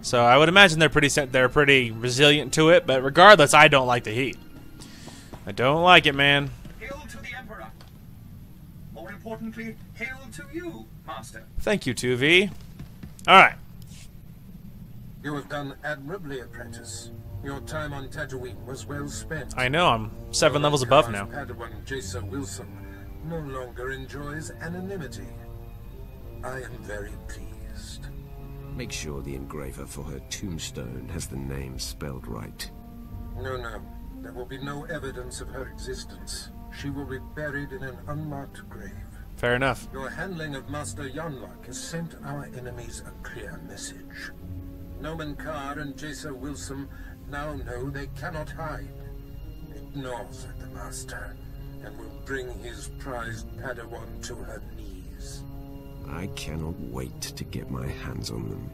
So I would imagine they're pretty resilient to it. But regardless, I don't like the heat. I don't like it, man. Hail to the Emperor. More importantly, hail to you, Master. Thank you, 2V. All right. You have done admirably, apprentice. Your time on Tatooine was well spent. I know. I'm 7 levels above now. Padawan Jaesa Wilson no longer enjoys anonymity. I am very pleased. Make sure the engraver for her tombstone has the name spelled right. No. There will be no evidence of her existence. She will be buried in an unmarked grave. Fair enough. Your handling of Master Yonlock has sent our enemies a clear message. Noman Carr and Jaesa Wilson now know they cannot hide. Ignore the Master, and will bring his prized Padawan to her knees. I cannot wait to get my hands on them.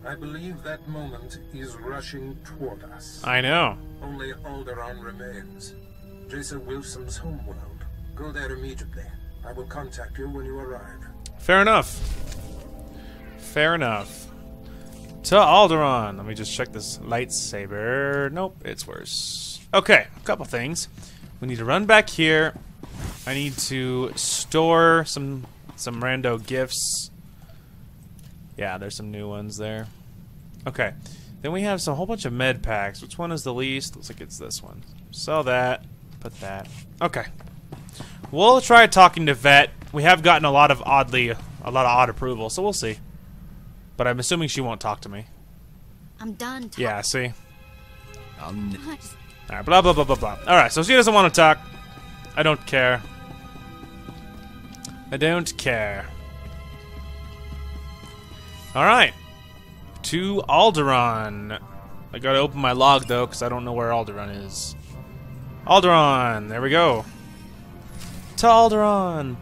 I believe that moment is rushing toward us. I know. Only Alderaan remains. Jaesa Wilson's homeworld. Go there immediately. I will contact you when you arrive. Fair enough. Fair enough. To Alderaan. Let me just check this lightsaber. Nope, it's worse. Okay, a couple things. We need to run back here. I need to store some rando gifts. Yeah, there's some new ones there. Okay. Then we have a whole bunch of med packs. Which one is the least? Looks like it's this one. Sell that. Put that. Okay. We'll try talking to Vet. We have gotten a lot of odd approval, so we'll see. But I'm assuming she won't talk to me. I'm done. Yeah, see? Alright, blah, blah, blah, blah, blah. Alright, so she doesn't want to talk. I don't care. I don't care. Alright. To Alderaan. I gotta open my log, though, because I don't know where Alderaan is. Alderaan! There we go. to Alderaan.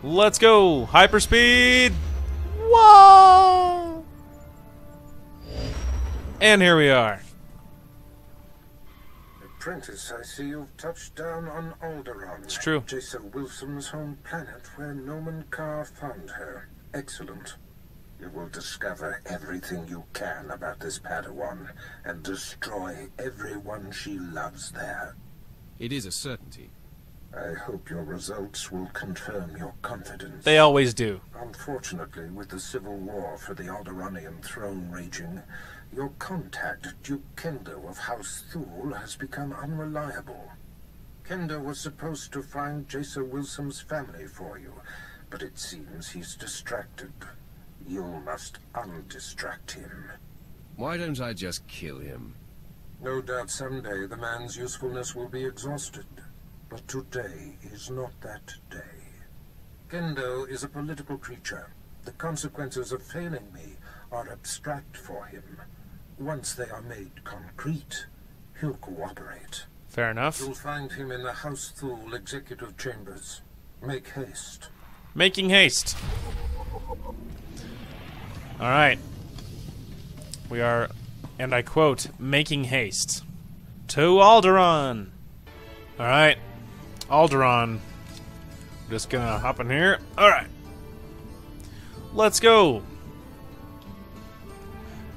Let's go. Hyperspeed. Whoa! And here we are. Apprentice, I see you've touched down on Alderaan. It's true. Jaesa Wilson's home planet where Noman Carr found her. Excellent. You will discover everything you can about this Padawan and destroy everyone she loves there. It is a certainty. I hope your results will confirm your confidence. They always do. Unfortunately, with the civil war for the Alderaanian throne raging, your contact, Duke Kendo of House Thule, has become unreliable. Kendo was supposed to find Jaesa Wilson's family for you, but it seems he's distracted. You must undistract him. Why don't I just kill him? No doubt someday the man's usefulness will be exhausted. But today is not that day. Kendo is a political creature. The consequences of failing me are abstract for him. Once they are made concrete, he'll cooperate. Fair enough. You'll find him in the House Thule executive chambers. Make haste. Making haste. Alright. We are, and I quote, making haste. To Alderaan. Alright. Alderaan. Just gonna hop in here. Alright. Let's go.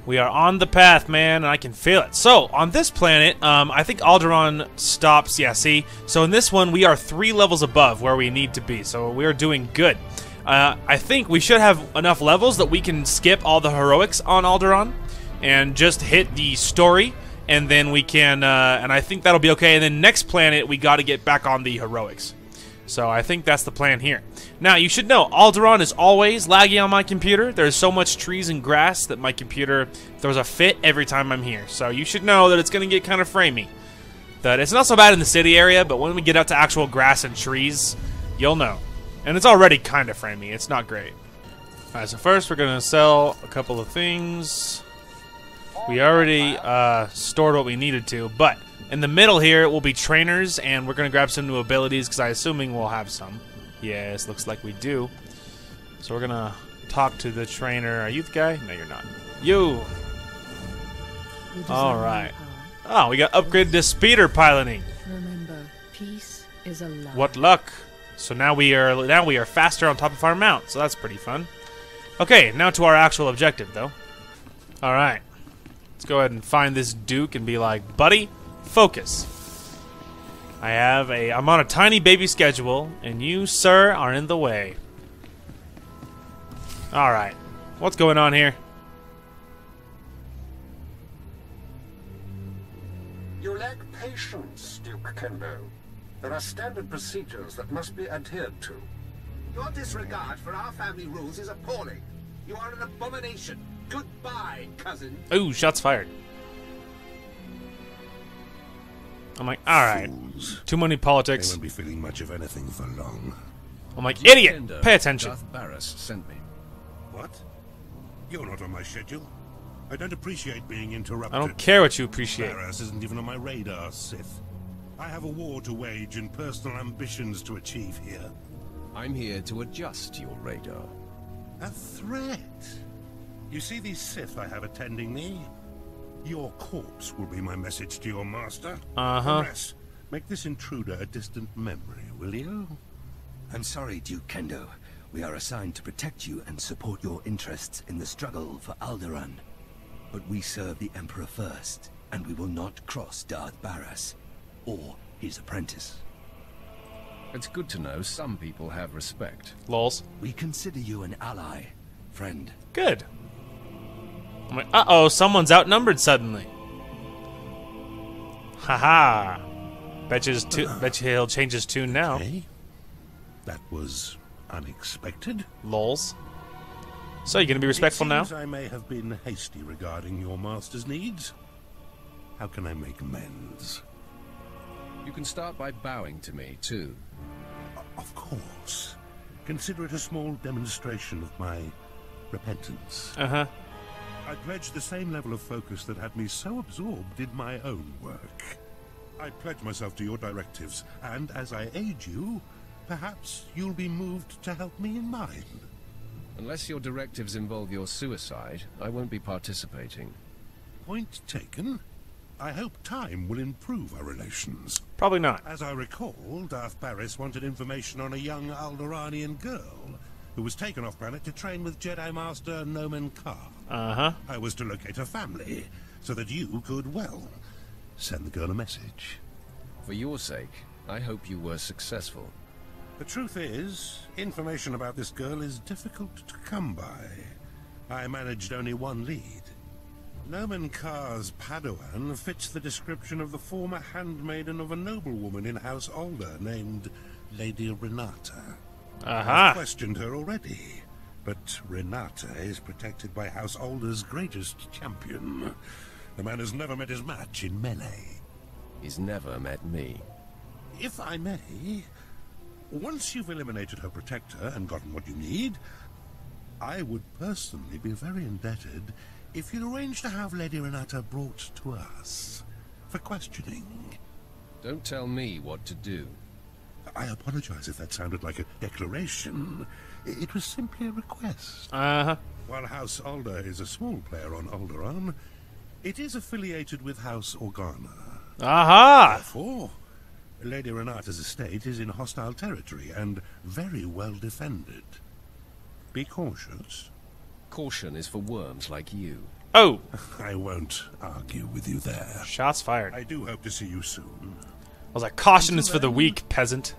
We are on the path, man, and I can feel it. So, on this planet, I think Alderaan stops. Yeah, see? So in this one, we are 3 levels above where we need to be. So we are doing good. I think we should have enough levels that we can skip all the heroics on Alderaan and just hit the story. And then we can, and I think that'll be okay. And then next planet, we got to get back on the heroics. So I think that's the plan here. Now, you should know, Alderaan is always laggy on my computer. There's so much trees and grass that my computer throws a fit every time I'm here. So you should know that it's going to get kind of framey. That it's not so bad in the city area, but when we get out to actual grass and trees, you'll know. And it's already kind of framey. It's not great. Alright, so first we're going to sell a couple of things. We already stored what we needed to, but in the middle here will be trainers, and we're going to grab some new abilities, because I'm assuming we'll have some. Yes, looks like we do. So we're going to talk to the trainer. Are you the guy? No, you're not. You! Alright. Oh, we got upgraded to speeder piloting. Remember, peace is a lie. What luck. So now we are faster on top of our mount, so that's pretty fun. Okay, now to our actual objective, though. Alright. Let's go ahead and find this Duke and be like, buddy, focus. I'm on a tiny baby schedule, and you, sir, are in the way. Alright. What's going on here? You lack patience, Duke Kendo. There are standard procedures that must be adhered to. Your disregard for our family rules is appalling. You are an abomination. Goodbye, cousin. Ooh, shots fired. I'm like, alright. Too many politics. They won't be feeling much of anything for long. I'm like, idiot! Pay attention. Darth Barris sent me. What? You're not on my schedule. I don't appreciate being interrupted. I don't care what you appreciate. Barris isn't even on my radar, Sith. I have a war to wage and personal ambitions to achieve here. I'm here to adjust your radar. A threat? You see these Sith I have attending me? Your corpse will be my message to your master. Uh-huh. The rest, make this intruder a distant memory, will you? I'm sorry, Duke Kendo. We are assigned to protect you and support your interests in the struggle for Alderaan. But we serve the Emperor first, and we will not cross Darth Barris or his apprentice. It's good to know some people have respect. Lols. We consider you an ally, friend. Good. I'm like, uh-oh, someone's outnumbered suddenly. Haha. Bet you he'll change his tune now. Okay. That was unexpected. Lols. So you gonna be respectful now? I may have been hasty regarding your master's needs. How can I make amends? You can start by bowing to me, too. Of course. Consider it a small demonstration of my repentance. Uh-huh. I pledge the same level of focus that had me so absorbed in my own work. I pledge myself to your directives, and as I aid you, perhaps you'll be moved to help me in mine. Unless your directives involve your suicide, I won't be participating. Point taken. I hope time will improve our relations. Probably not. As I recall, Darth Baris wanted information on a young Alderaanian girl who was taken off-planet to train with Jedi Master Nomen Carr. Uh-huh. I was to locate her family, so that you could, well, send the girl a message. For your sake, I hope you were successful. The truth is, information about this girl is difficult to come by. I managed only one lead. Nomen Carr's Padawan fits the description of the former handmaiden of a noblewoman in House Alder named Lady Renata. Aha! I've questioned her already, but Renata is protected by House Alder's greatest champion. The man has never met his match in melee. He's never met me. If I may, once you've eliminated her protector and gotten what you need, I would personally be very indebted if you'd arrange to have Lady Renata brought to us for questioning. Don't tell me what to do. I apologize if that sounded like a declaration. It was simply a request. Uh-huh. While House Alder is a small player on Alderaan, it is affiliated with House Organa. Aha! Therefore, Lady Renata's estate is in hostile territory and very well defended. Be cautious. Caution is for worms like you. Oh! I won't argue with you there. Shots fired. I do hope to see you soon. I was like, caution is for the weak, peasant.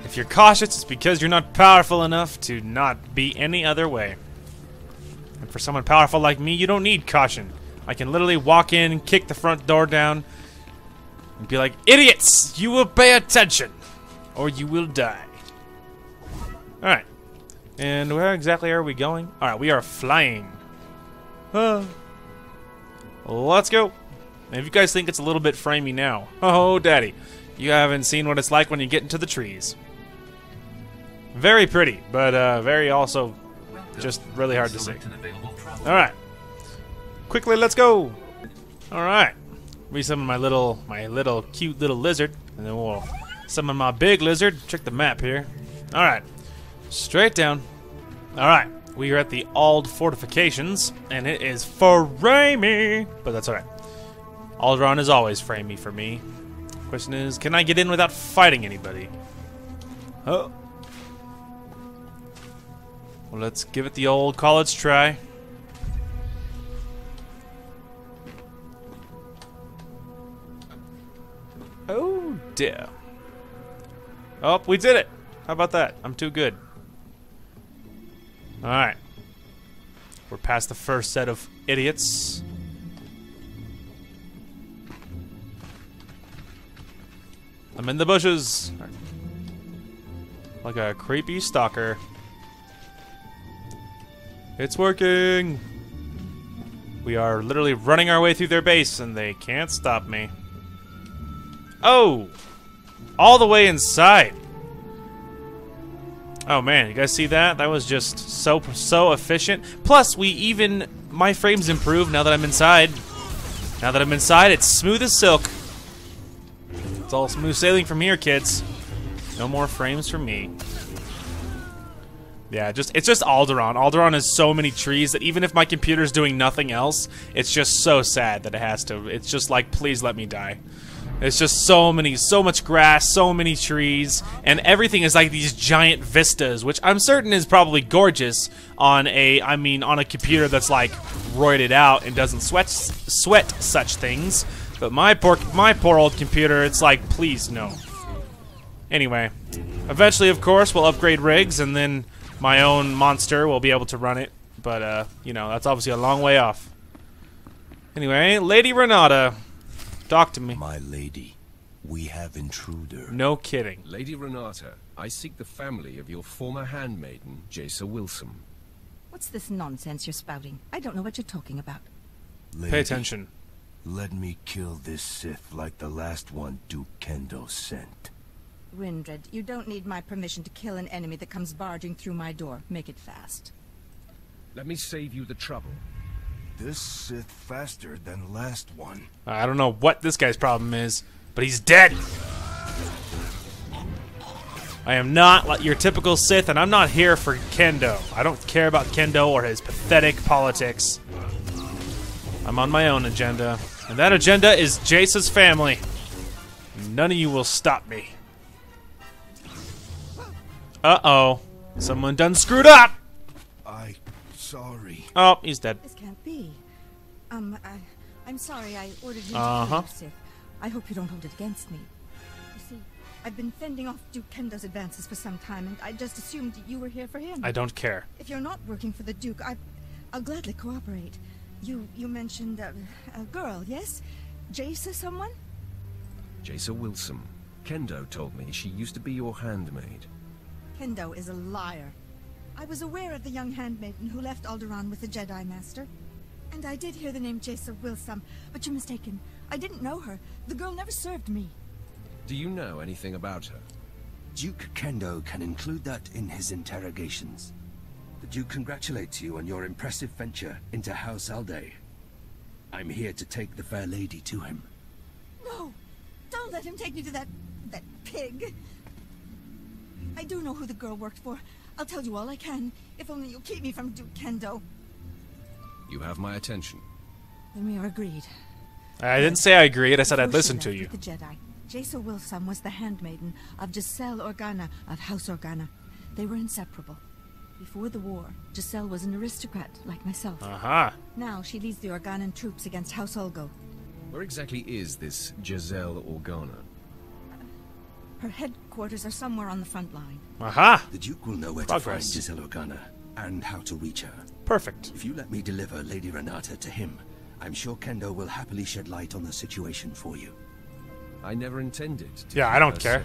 If you're cautious, it's because you're not powerful enough to not be any other way. And for someone powerful like me, you don't need caution. I can literally walk in, kick the front door down, and be like, idiots! You will pay attention, or you will die. Alright. And where exactly are we going? Alright, we are flying. Let's go. And if you guys think it's a little bit framey now, oh daddy, you haven't seen what it's like when you get into the trees. Very pretty, but very also just really hard to see. Alright. Quickly, let's go. Alright. We summon my little cute little lizard, and then we'll summon my big lizard. Check the map here. Alright. Straight down. Alright. We are at the Ald Fortifications, and it is framey, but that's alright. Alderaan is always framey for me. Question is, can I get in without fighting anybody? Oh. Well, let's give it the old college try. Oh dear. Oh, we did it! How about that? I'm too good. Alright. We're past the first set of idiots. I'm in the bushes. Like a creepy stalker. It's working! We are literally running our way through their base and they can't stop me. Oh! All the way inside! Oh man, you guys see that? That was just so efficient. Plus, my frames improved now that I'm inside. Now that I'm inside, it's smooth as silk. It's all smooth sailing from here, kids. No more frames for me. Yeah, it's just Alderaan. Alderaan has so many trees that even if my computer's doing nothing else, it's just so sad that it has to. It's just like, please let me die. It's just so much grass, so many trees, and everything is like these giant vistas, which I'm certain is probably gorgeous on a computer that's like roided out and doesn't sweat such things. But my poor old computer, it's like, please no. Anyway, eventually, of course, we'll upgrade rigs, and then my own monster will be able to run it. But you know, that's obviously a long way off. Anyway, Lady Renata. Talk to me. My lady, we have intruder. No kidding. Lady Renata, I seek the family of your former handmaiden, Jaesa Wilson. What's this nonsense you're spouting? I don't know what you're talking about. Lady, pay attention. Let me kill this Sith like the last one Duke Kendo sent. Rindred, you don't need my permission to kill an enemy that comes barging through my door. Make it fast. Let me save you the trouble. this Sith faster than last one. I don't know what this guy's problem is, but he's dead. I am not your typical Sith, and I'm not here for Kendo. I don't care about Kendo or his pathetic politics. I'm on my own agenda, and that agenda is Jace's family. None of you will stop me. Uh-oh. Someone done screwed up! Sorry. Oh, he's dead. This can't be. I'm sorry I ordered you Uh-huh. to kill Sith. I hope you don't hold it against me. You see, I've been fending off Duke Kendo's advances for some time, and I just assumed you were here for him. I don't care. If you're not working for the Duke, I'll gladly cooperate. You mentioned a girl, yes? Jaesa someone? Jaesa Wilson. Kendo told me she used to be your handmaid. Kendo is a liar. I was aware of the young handmaiden who left Alderaan with the Jedi Master. And I did hear the name Jaesa Wilson, but you're mistaken. I didn't know her. The girl never served me. Do you know anything about her? Duke Kendo can include that in his interrogations. The Duke congratulates you on your impressive venture into House Alday. I'm here to take the fair lady to him. No! Don't let him take me to that pig! I do know who the girl worked for. I'll tell you all I can, if only you'll keep me from Duke Kendo. You have my attention. Then we are agreed. I didn't say I agreed, I said I'd Before listen she to left you. with the Jedi, Jaesa Wilson was the handmaiden of Giselle Organa of House Organa. They were inseparable. Before the war, Giselle was an aristocrat like myself. Uh-huh. Now she leads the Organan troops against House Ulgo. Where exactly is this Giselle Organa? Her headquarters are somewhere on the front line. Aha! The Duke will know where to find Giselle Organa and how to reach her. Perfect. If you let me deliver Lady Renata to him, I'm sure Kendo will happily shed light on the situation for you. I never intended to. Yeah, I don't care.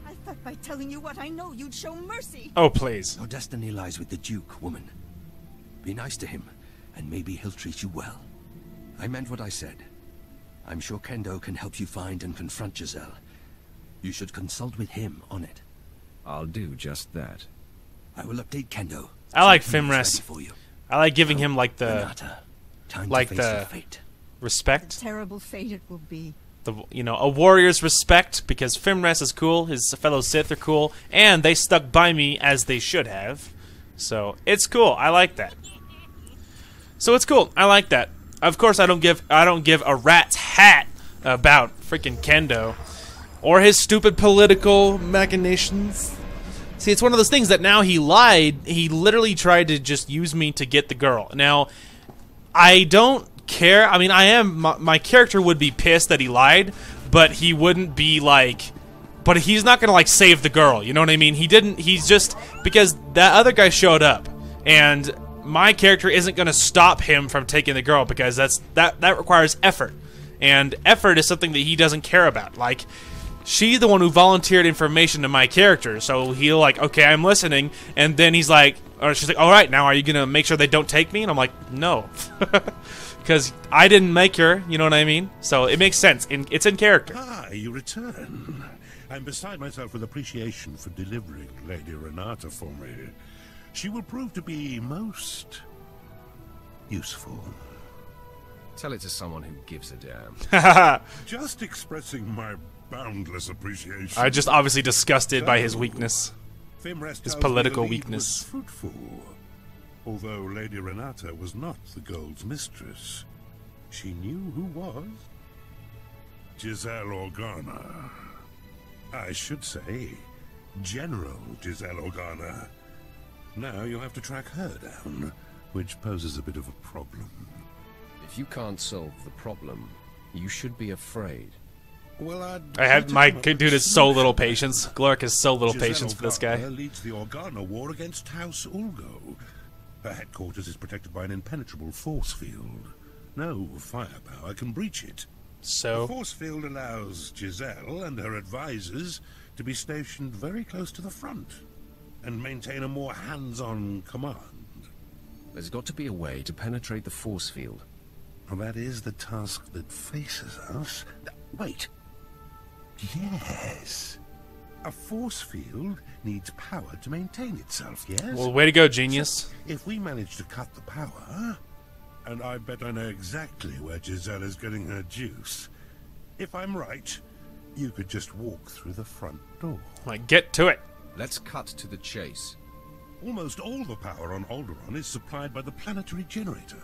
I thought by telling you what I know, you'd show mercy. Oh, please. Your destiny lies with the Duke, woman. Be nice to him, and maybe he'll treat you well. I meant what I said. I'm sure Kendo can help you find and confront Giselle. You should consult with him on it. I'll do just that. I will update Kendo. I like so he's Fimres. ready for you. I like giving him like the Renata, time to face your fate. respect. Terrible fate it will be. A warrior's respect, because Fimres is cool, his fellow Sith are cool, and they stuck by me as they should have. So it's cool. I like that. So it's cool. I like that. Of course, I don't give a rat's hat about freaking Kendo or his stupid political machinations. See, it's one of those things that now he lied. He literally tried to just use me to get the girl. Now, I don't care. I mean, my character would be pissed that he lied, but he wouldn't be like, but he's not gonna like save the girl, you know what I mean? He's just, because that other guy showed up, and my character isn't gonna stop him from taking the girl, because that requires effort, and effort is something that he doesn't care about. Like, she's the one who volunteered information to my character, so he'll like, okay, I'm listening, and then he's like, or she's like, all right, now are you gonna make sure they don't take me? And I'm like, no. Because I didn't make her, you know what I mean? So it makes sense. It's in character. Ah, you return. I'm beside myself with appreciation for delivering Lady Renata for me. She will prove to be most useful. Tell it to someone who gives a damn. Just expressing my boundless appreciation. I'm just obviously disgusted by his weakness. Fimres His tells political me the lead weakness. was fruitful. Although Lady Renata was not the Gold's mistress, she knew who was. Giselle Organa. I should say, General Giselle Organa. Now you have to track her down, which poses a bit of a problem. If you can't solve the problem, you should be afraid. Well, my dude has so little patience. Glork has so little patience for this guy. Leads the Organa war against House Ulgo. Her headquarters is protected by an impenetrable force field. No firepower can breach it. So? The force field allows Giselle and her advisors to be stationed very close to the front and maintain a more hands-on command. There's got to be a way to penetrate the force field. Well, that is the task that faces us. Wait. Yes. A force field needs power to maintain itself, yes? Well, way to go, genius. So, if we manage to cut the power, And I bet I know exactly where Giselle is getting her juice. If I'm right, you could just walk through the front door. Like, get to it. Let's cut to the chase. Almost all the power on Alderaan is supplied by the planetary generator.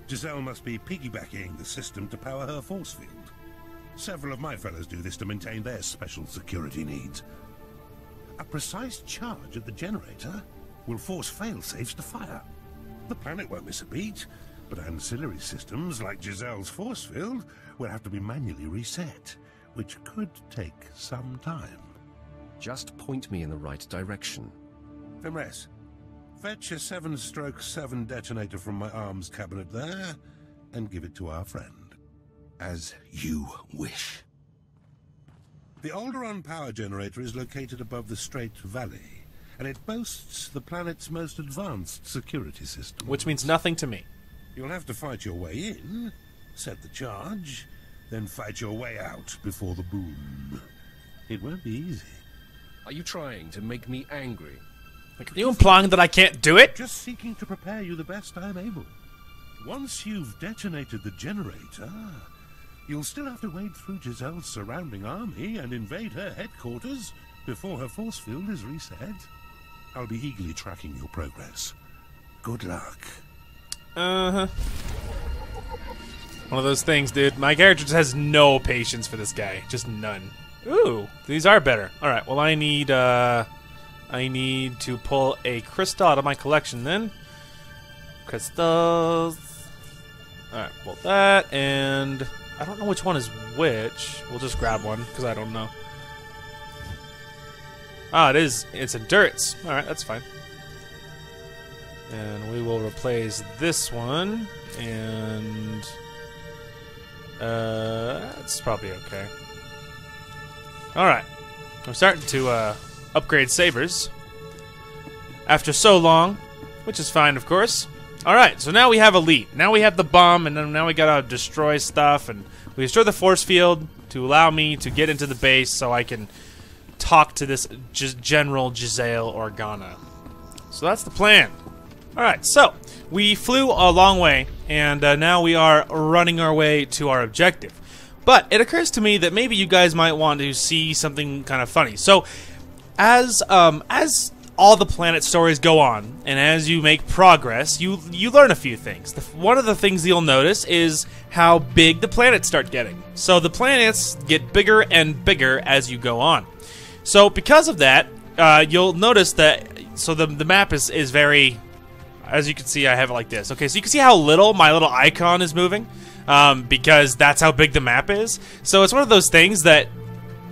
Giselle must be piggybacking the system to power her force field. Several of my fellows do this to maintain their special security needs. A precise charge at the generator will force fail-safes to fire. The planet won't miss a beat, but ancillary systems like Giselle's force field will have to be manually reset, which could take some time. Just point me in the right direction. Femres, fetch a 7/7 detonator from my arms cabinet there, and give it to our friend. As you wish. The Alderaan power generator is located above the Strait Valley, and it boasts the planet's most advanced security system. Which means nothing to me. You'll have to fight your way in, set the charge, then fight your way out before the boom. It won't be easy. Are you trying to make me angry? Like, are you implying that I can't do it? Just seeking to prepare you the best I'm able. Once you've detonated the generator, you'll still have to wade through Giselle's surrounding army and invade her headquarters before her force field is reset. I'll be eagerly tracking your progress. Good luck. Uh-huh. One of those things, dude. My character just has no patience for this guy. Just none. Ooh, these are better. Alright, well I need to pull a crystal out of my collection then. Crystals. Alright, pull that, and I don't know which one is which. We'll just grab one, because I don't know. Ah, it's endurance. Alright, that's fine. And we will replace this one, and that's probably okay. Alright, we're starting to upgrade sabers after so long, which is fine, of course. Alright, so now we have a lead. Now we have the bomb, and then now we gotta destroy stuff, and we destroy the force field to allow me to get into the base so I can talk to this General Giselle Organa. So that's the plan. Alright, so we flew a long way, and now we are running our way to our objective. But it occurs to me that maybe you guys might want to see something kind of funny. So, as all the planet stories go on, and as you make progress, you learn a few things. One of the things you'll notice is how big the planets start getting. So the planets get bigger and bigger as you go on. So because of that, you'll notice that the map is very, as you can see, I have it like this. Okay, so you can see how little my little icon is moving, because that's how big the map is. So it's one of those things that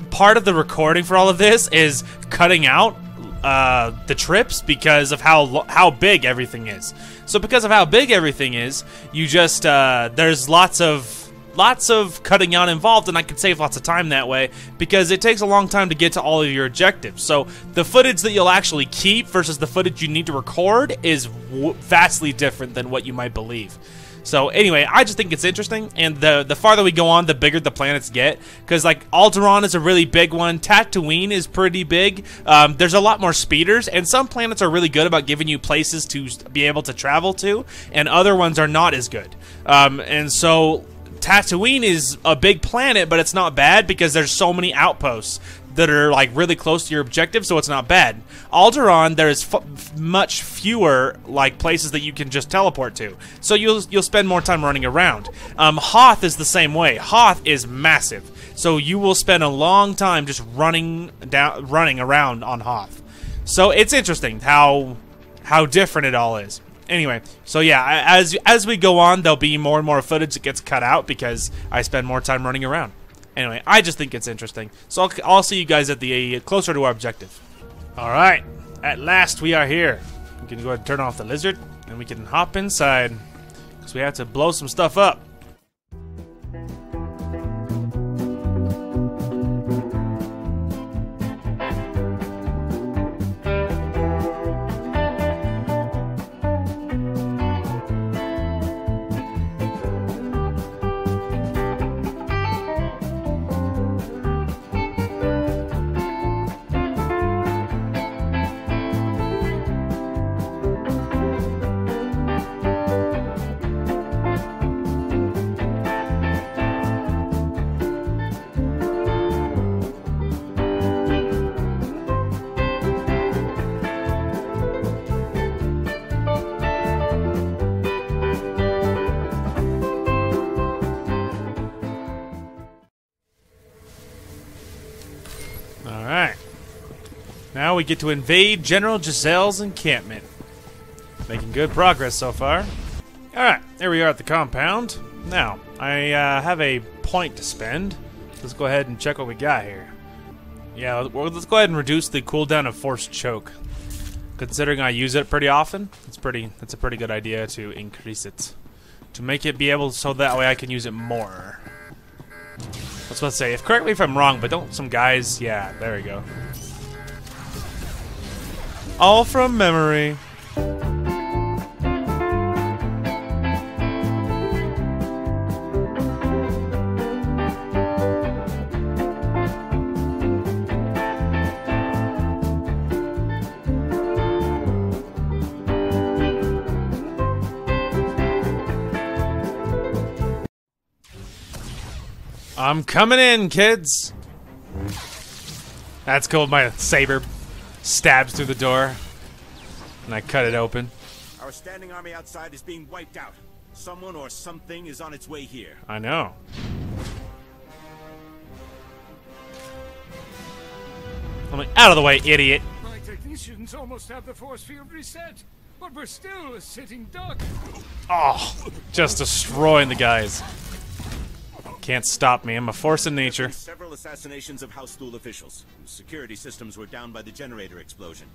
part of the recording for all of this is cutting out the trips because of how big everything is. So because of how big everything is, you just there's lots of cutting out involved, and I can save lots of time that way because it takes a long time to get to all of your objectives. So the footage that you'll actually keep versus the footage you need to record is vastly different than what you might believe. So anyway, I just think it's interesting, and the farther we go on, the bigger the planets get, because like Alderaan is a really big one, Tatooine is pretty big, there's a lot more speeders, and some planets are really good about giving you places to be able to travel to, and other ones are not as good. And so Tatooine is a big planet, but it's not bad because there's so many outposts that are like really close to your objective, so it's not bad. Alderaan, there is much fewer like places that you can just teleport to, so you'll spend more time running around. Hoth is the same way. Hoth is massive, so you will spend a long time just running around on Hoth. So it's interesting how different it all is. Anyway, so yeah, as we go on, there'll be more and more footage that gets cut out because I spend more time running around. Anyway, I just think it's interesting. So I'll see you guys at the closer to our objective. All right, at last we are here. We can go ahead and turn off the lizard, and we can hop inside because we have to blow some stuff up. Now we get to invade General Jaesa's encampment. Making good progress so far. Alright, here we are at the compound. Now, I have a point to spend. Let's go ahead and check what we got here. Yeah, let's go ahead and reduce the cooldown of Force Choke. Considering I use it pretty often, that's a pretty good idea to increase it. To make it be able so that way I can use it more. I was about to say, correct me if I'm wrong, but don't some guys... Yeah, there we go. All from memory. I'm coming in, kids. That's cool. My saber stabs through the door, and I cut it open. Our standing army outside is being wiped out. Someone or something is on its way here. I know. I'm like, out of the way, idiot. My technicians almost have the force field reset, but we're still a sitting duck. Oh, just destroying the guys. Can't stop me. I'm a force of nature. Several assassinations of House Thule officials whose security systems were down by the generator explosion.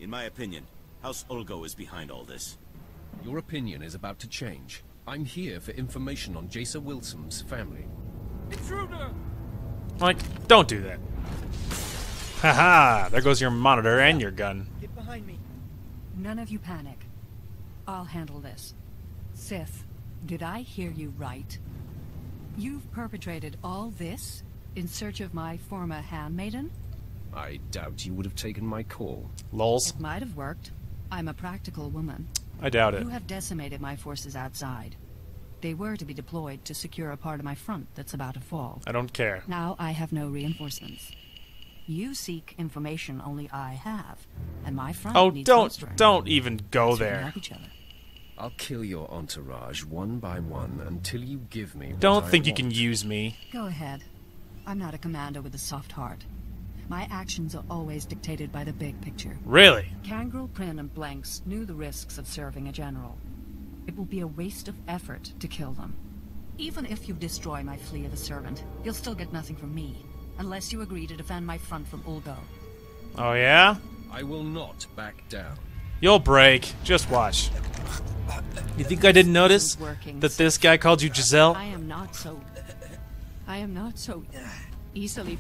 In my opinion, House Ulgo is behind all this. Your opinion is about to change. I'm here for information on Jaesa Wilson's family. Intruder! Like, don't do that. Haha, there goes your monitor and your gun. Get behind me. None of you panic. I'll handle this. Sith, did I hear you right? You've perpetrated all this in search of my former handmaiden? I doubt you would have taken my call. Lols. It might have worked. I'm a practical woman. I doubt it. You have decimated my forces outside. They were to be deployed to secure a part of my front that's about to fall. I don't care. Now I have no reinforcements. You seek information only I have, and my front needs bolstering. Don't even go there. Help each other. I'll kill your entourage one by one until you give me what Don't I think you want. can use me. Go ahead. I'm not a commander with a soft heart. My actions are always dictated by the big picture. Really? Kangrel, Prin, and Blanks knew the risks of serving a general. It will be a waste of effort to kill them. Even if you destroy my flea of a servant, you'll still get nothing from me, unless you agree to defend my front from Ulgo. Oh yeah? I will not back down. You'll break. Just watch. You think I didn't notice that this guy called you Giselle? I am not so easily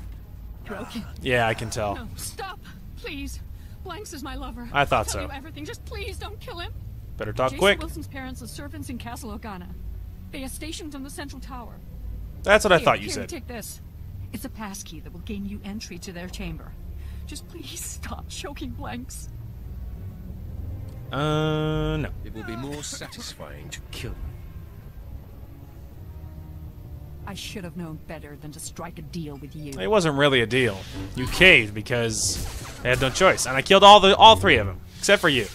broken. Yeah, I can tell. No, stop, please. Blanks is my lover. I thought I'll so. tell you everything. Just please don't kill him. Better talk Jaesa quick. Wilson's parents are servants in Castle Organa. They are stationed on the central tower. That's what I Here, thought you here, said. Take this. It's a passkey that will gain you entry to their chamber. Just please stop choking Blanks. No. It will be more satisfying to kill them. I should have known better than to strike a deal with you. It wasn't really a deal. You caved because I had no choice, and I killed all three of them, except for you,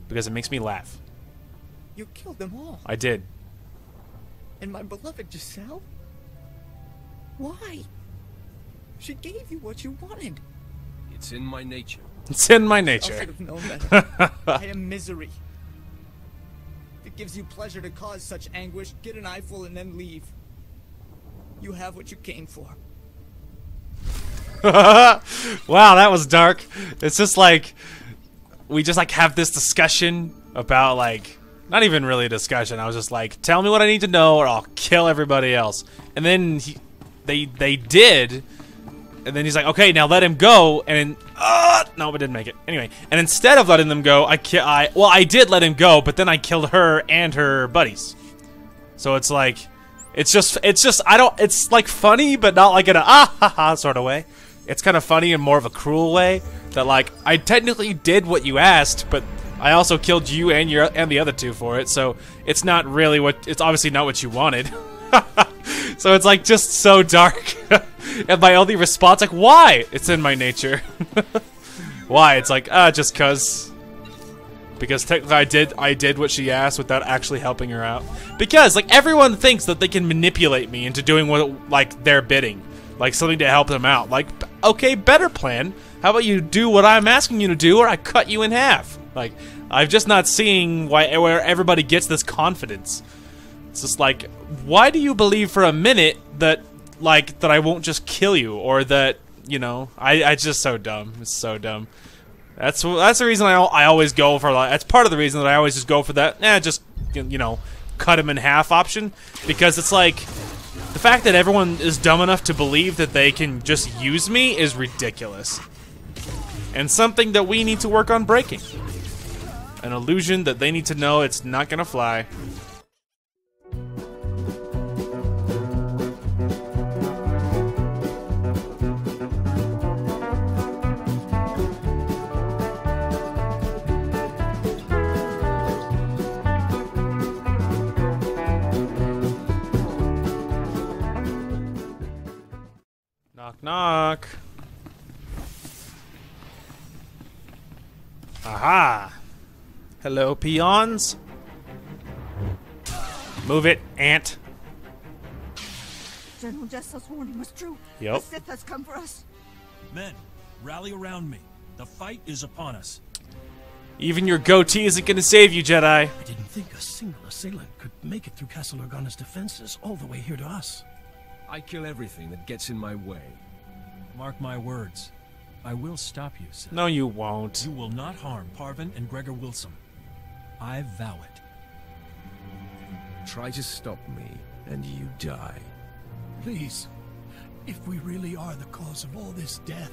because it makes me laugh. You killed them all. I did. And my beloved Giselle? Why? She gave you what you wanted. It's in my nature. It's in my I nature. should have known better. I am misery. If it gives you pleasure to cause such anguish, get an eyeful and then leave. You have what you came for. Wow, that was dark. It's just like we just like have this discussion about like not even really a discussion. I was just like, tell me what I need to know or I'll kill everybody else. And then they did. And then he's like, okay, now let him go. And then, no, it didn't make it. Anyway, and instead of letting them go, I did let him go, but then I killed her and her buddies. So it's like, it's like funny, but not like in a ha sort of way. It's kind of funny in more of a cruel way. That like, I technically did what you asked, but I also killed you and the other two for it. So it's not really it's obviously not what you wanted. So it's like just so dark. And my only response, like, why? It's in my nature. Why? It's like, just cause. Because technically I did what she asked without actually helping her out. Because, like, everyone thinks that they can manipulate me into doing what, like, their bidding. like something to help them out. Like, okay, better plan. How about you do what I'm asking you to do, or I cut you in half? Like, I'm just not seeing where everybody gets this confidence. It's just like, why do you believe for a minute that, like, that I won't just kill you, or that, you know, it's just so dumb. It's so dumb. That's the reason I always go for, like, that's part of the reason that I always just go for that, just, you know, cut him in half option, because it's like, the fact that everyone is dumb enough to believe that they can just use me is ridiculous. And something that we need to work on breaking. An illusion that they need to know it's not gonna fly. Knock, knock. Aha! Hello, peons. Move it, ant. General Jaesa's warning was true. Yep. The Sith has come for us. Men, rally around me. The fight is upon us. Even your goatee isn't gonna save you, Jedi. I didn't think a single assailant could make it through Castle Organa's defenses all the way here to us. I kill everything that gets in my way. Mark my words. I will stop you, Sith. No, you won't. You will not harm Parvin and Gregor Wilson. I vow it. Try to stop me, and you die. Please, if we really are the cause of all this death,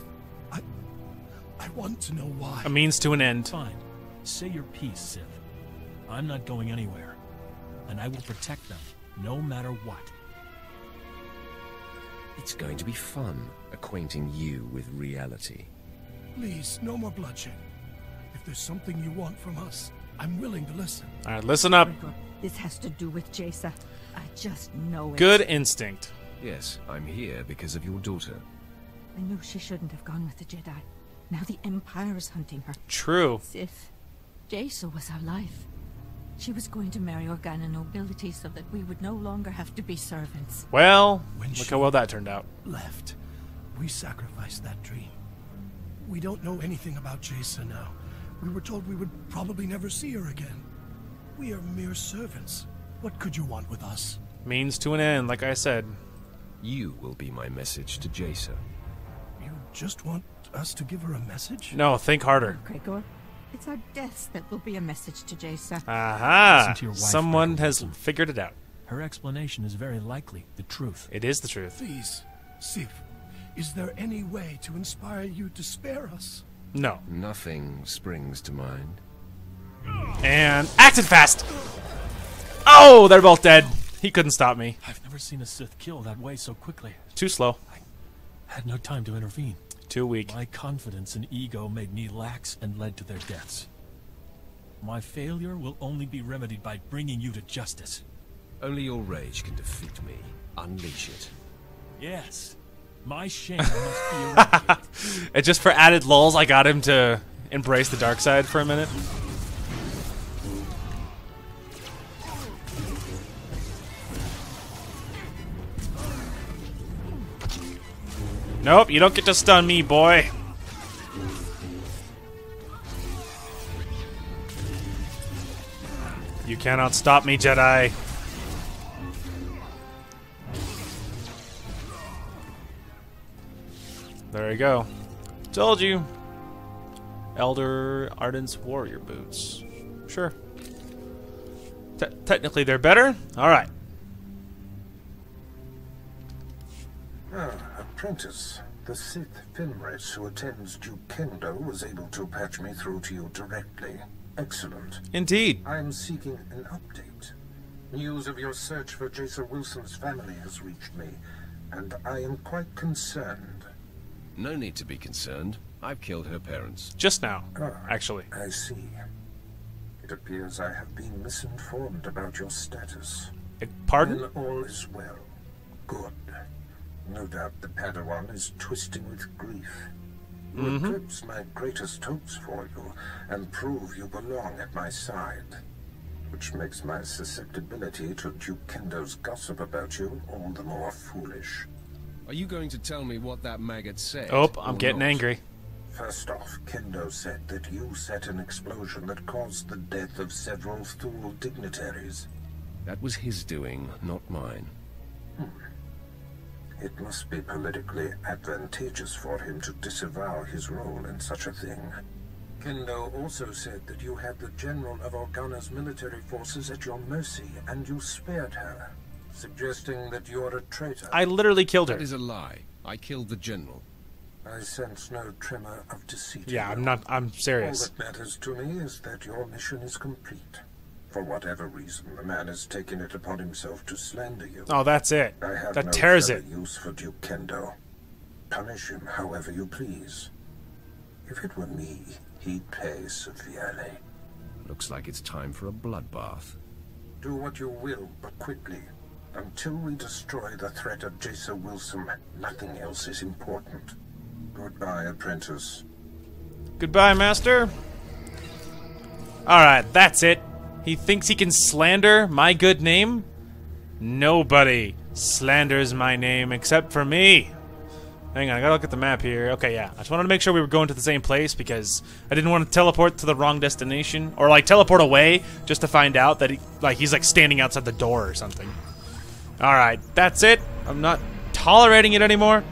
I want to know why. A means to an end. Fine. Say your piece, Sith. I'm not going anywhere. And I will protect them, no matter what. It's going to be fun, acquainting you with reality. Please, no more bloodshed. If there's something you want from us, I'm willing to listen. Alright, listen up. This has to do with Jaesa. I just know it. Good instinct. Yes, I'm here because of your daughter. I knew she shouldn't have gone with the Jedi. Now the Empire is hunting her. True. Sith, Jaesa was our life. She was going to marry Organa nobility so that we would no longer have to be servants. Well, look how well that turned out. Left. We sacrificed that dream. We don't know anything about Jaesa now. We were told we would probably never see her again. We are mere servants. What could you want with us? Means to an end, like I said. You will be my message to Jaesa. You just want us to give her a message? No, think harder. Gregor, it's our deaths that will be a message to Jaesa. Aha! Someone has figured it out. Her explanation is very likely the truth. It is the truth. Please, Sif, is there any way to inspire you to spare us? No. Nothing springs to mind. And acted fast! Oh, they're both dead. He couldn't stop me. I've never seen a Sith kill that way so quickly. Too slow. I had no time to intervene. Too weak. My confidence and ego made me lax and led to their deaths. My failure will only be remedied by bringing you to justice. Only your rage can defeat me. Unleash it. Yes. My shame must be eradicated. And just for added lulls, I got him to embrace the dark side for a minute. Nope, you don't get to stun me, boy. You cannot stop me, Jedi. There you go. Told you. Elder Arden's warrior boots. Sure. Technically they're better. Alright. Apprentice, the Sith Finrace who attends Duke Kendo was able to patch me through to you directly. Excellent. Indeed. I am seeking an update. News of your search for Jaesa Wilson's family has reached me, and I am quite concerned. No need to be concerned. I've killed her parents. Just now, actually. I see. It appears I have been misinformed about your status. Pardon? Then all is well. Good. No doubt the Padawan is twisting with grief. You eclipse my greatest hopes for you, and prove you belong at my side. Which makes my susceptibility to Duke Kendo's gossip about you all the more foolish. Are you going to tell me what that maggot said? Oh, I'm getting angry. First off, Kendo said that you set an explosion that caused the death of several SWTOR dignitaries. That was his doing, not mine. It must be politically advantageous for him to disavow his role in such a thing. Kendo also said that you had the general of Organa's military forces at your mercy, and you spared her, suggesting that you're a traitor. I literally killed her. That is a lie. I killed the general. I sense no tremor of deceit. Yeah, I'm serious. All that matters to me is that your mission is complete. For whatever reason, the man has taken it upon himself to slander you. Oh, that's it. I have That no tears further it. use for Duke Kendo. Punish him however you please. If it were me, he'd pay severely. Looks like it's time for a bloodbath. Do what you will, but quickly. Until we destroy the threat of Jaesa Wilson, nothing else is important. Goodbye, apprentice. Goodbye, master. Alright, that's it. He thinks he can slander my good name? Nobody slanders my name except for me. Hang on, I gotta look at the map here. Okay, yeah. I just wanted to make sure we were going to the same place because I didn't want to teleport to the wrong destination. Or, like, teleport away just to find out that he's, like, standing outside the door or something. Alright, that's it. I'm not tolerating it anymore.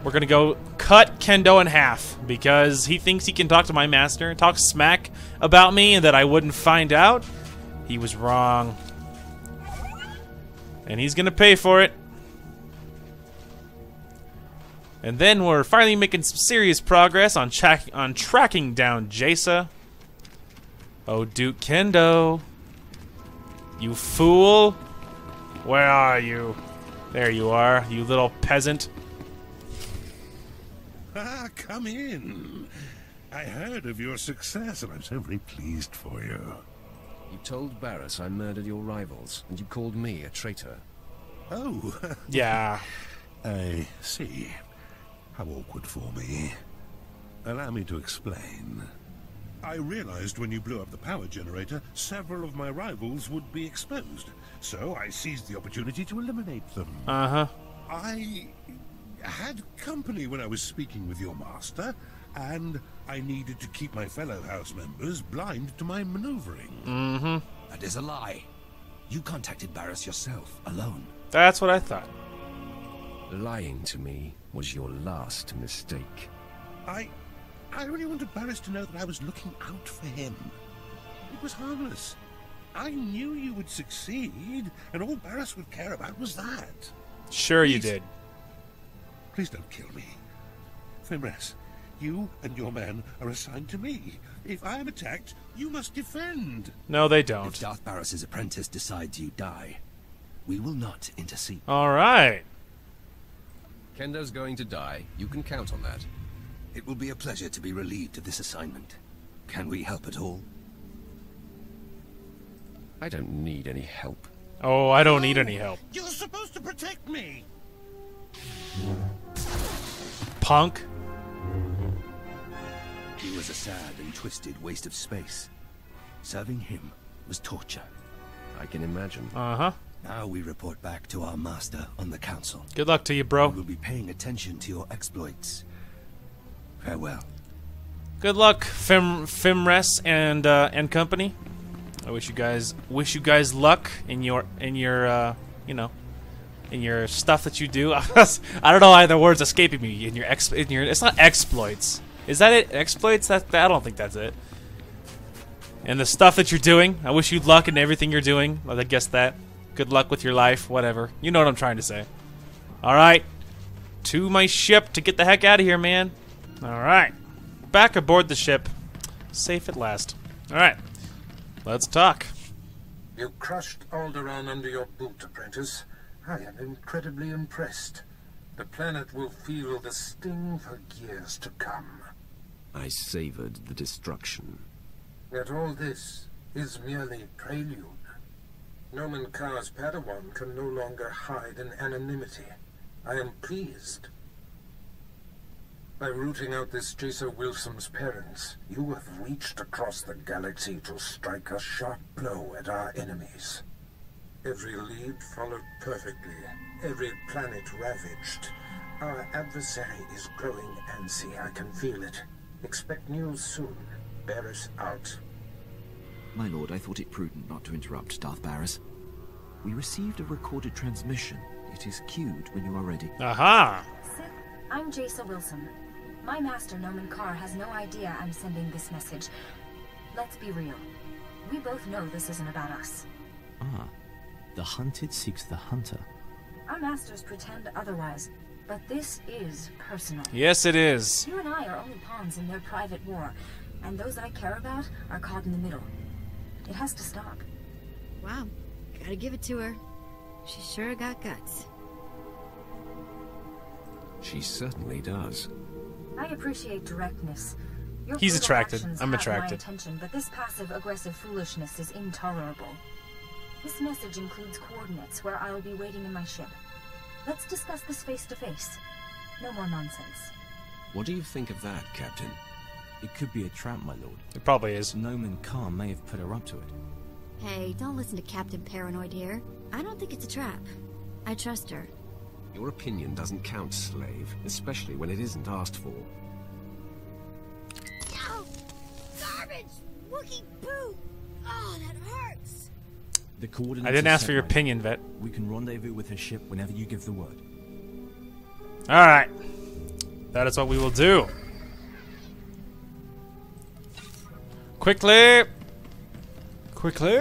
We're gonna go cut Kendo in half because he thinks he can talk to my master, talk smack about me, and that I wouldn't find out. He was wrong. And he's gonna pay for it. And then we're finally making some serious progress on tracking down Jaesa. Oh, Duke Kendo. You fool. Where are you? There you are, you little peasant. Ah, come in. I heard of your success, and I'm so very pleased for you. You told Barris I murdered your rivals, and you called me a traitor. Oh. Yeah. I see. How awkward for me. Allow me to explain. I realized when you blew up the power generator, several of my rivals would be exposed. So I seized the opportunity to eliminate them. Uh-huh. I had company when I was speaking with your master, and I needed to keep my fellow house members blind to my maneuvering. Mm-hmm. That is a lie. You contacted Barris yourself, alone. That's what I thought. Lying to me was your last mistake. I only wanted Barris to know that I was looking out for him. It was harmless. I knew you would succeed, and all Barris would care about was that. Sure you did. Please don't kill me. Fimres, you and your men are assigned to me. If I am attacked, you must defend. No, they don't. If Darth Barris's apprentice decides you die, we will not intercede. All right. Kendo's going to die. You can count on that. It will be a pleasure to be relieved of this assignment. Can we help at all? I don't need any help. Oh, I don't need any help. You're supposed to protect me. Punk. He was a sad and twisted waste of space. Serving him was torture. I can imagine. Uh-huh. Now we report back to our master on the council. Good luck to you, bro. We will be paying attention to your exploits. Farewell. Good luck, Fimres and company. I wish you guys luck in your you know, in your stuff that you do. I don't know why the word's escaping me. In your it's not exploits. Is that it? Exploits? I don't think that's it. And the stuff that you're doing, I wish you luck in everything you're doing. I guess that. Good luck with your life, whatever. You know what I'm trying to say. Alright. To my ship to get the heck out of here, man. Alright. Back aboard the ship. Safe at last. Alright. Let's talk. You crushed Alderaan under your boot, apprentice. I am incredibly impressed. The planet will feel the sting for years to come. I savored the destruction. Yet all this is merely prelude. Nomen Kar's Padawan can no longer hide in anonymity. I am pleased. By rooting out this Jaesa Wilson's parents, you have reached across the galaxy to strike a sharp blow at our enemies. Every lead followed perfectly, every planet ravaged, Our adversary is growing antsy. I can feel it. Expect news soon. Barris out. My lord, I thought it prudent not to interrupt, Darth Barris. We received a recorded transmission. It is queued when you are ready. Aha! Sith, I'm Jaesa Wilson. My master, Noman Carr, has no idea I'm sending this message. Let's be real. We both know this isn't about us. Ah. The hunted seeks the hunter. Our masters pretend otherwise, but this is personal. Yes, it is. You and I are only pawns in their private war, and those I care about are caught in the middle. It has to stop. Wow. Gotta give it to her. She sure got guts. She certainly does. I appreciate directness. Your He's brutal attracted. actions I'm have attracted. My attention, but this passive-aggressive foolishness is intolerable. This message includes coordinates where I'll be waiting in my ship. Let's discuss this face-to-face. No more nonsense. What do you think of that, Captain? It could be a trap, my lord. It probably is. Noman Carr may have put her up to it. Hey, don't listen to Captain Paranoid here. I don't think it's a trap. I trust her. Your opinion doesn't count, slave, especially when it isn't asked for. No! Garbage! Wookie poo! Oh, that hurts! The coordinates I didn't are ask for set, your my opinion, lord. Vet. We can rendezvous with her ship whenever you give the word. Alright. That is what we will do. Quickly! Quickly!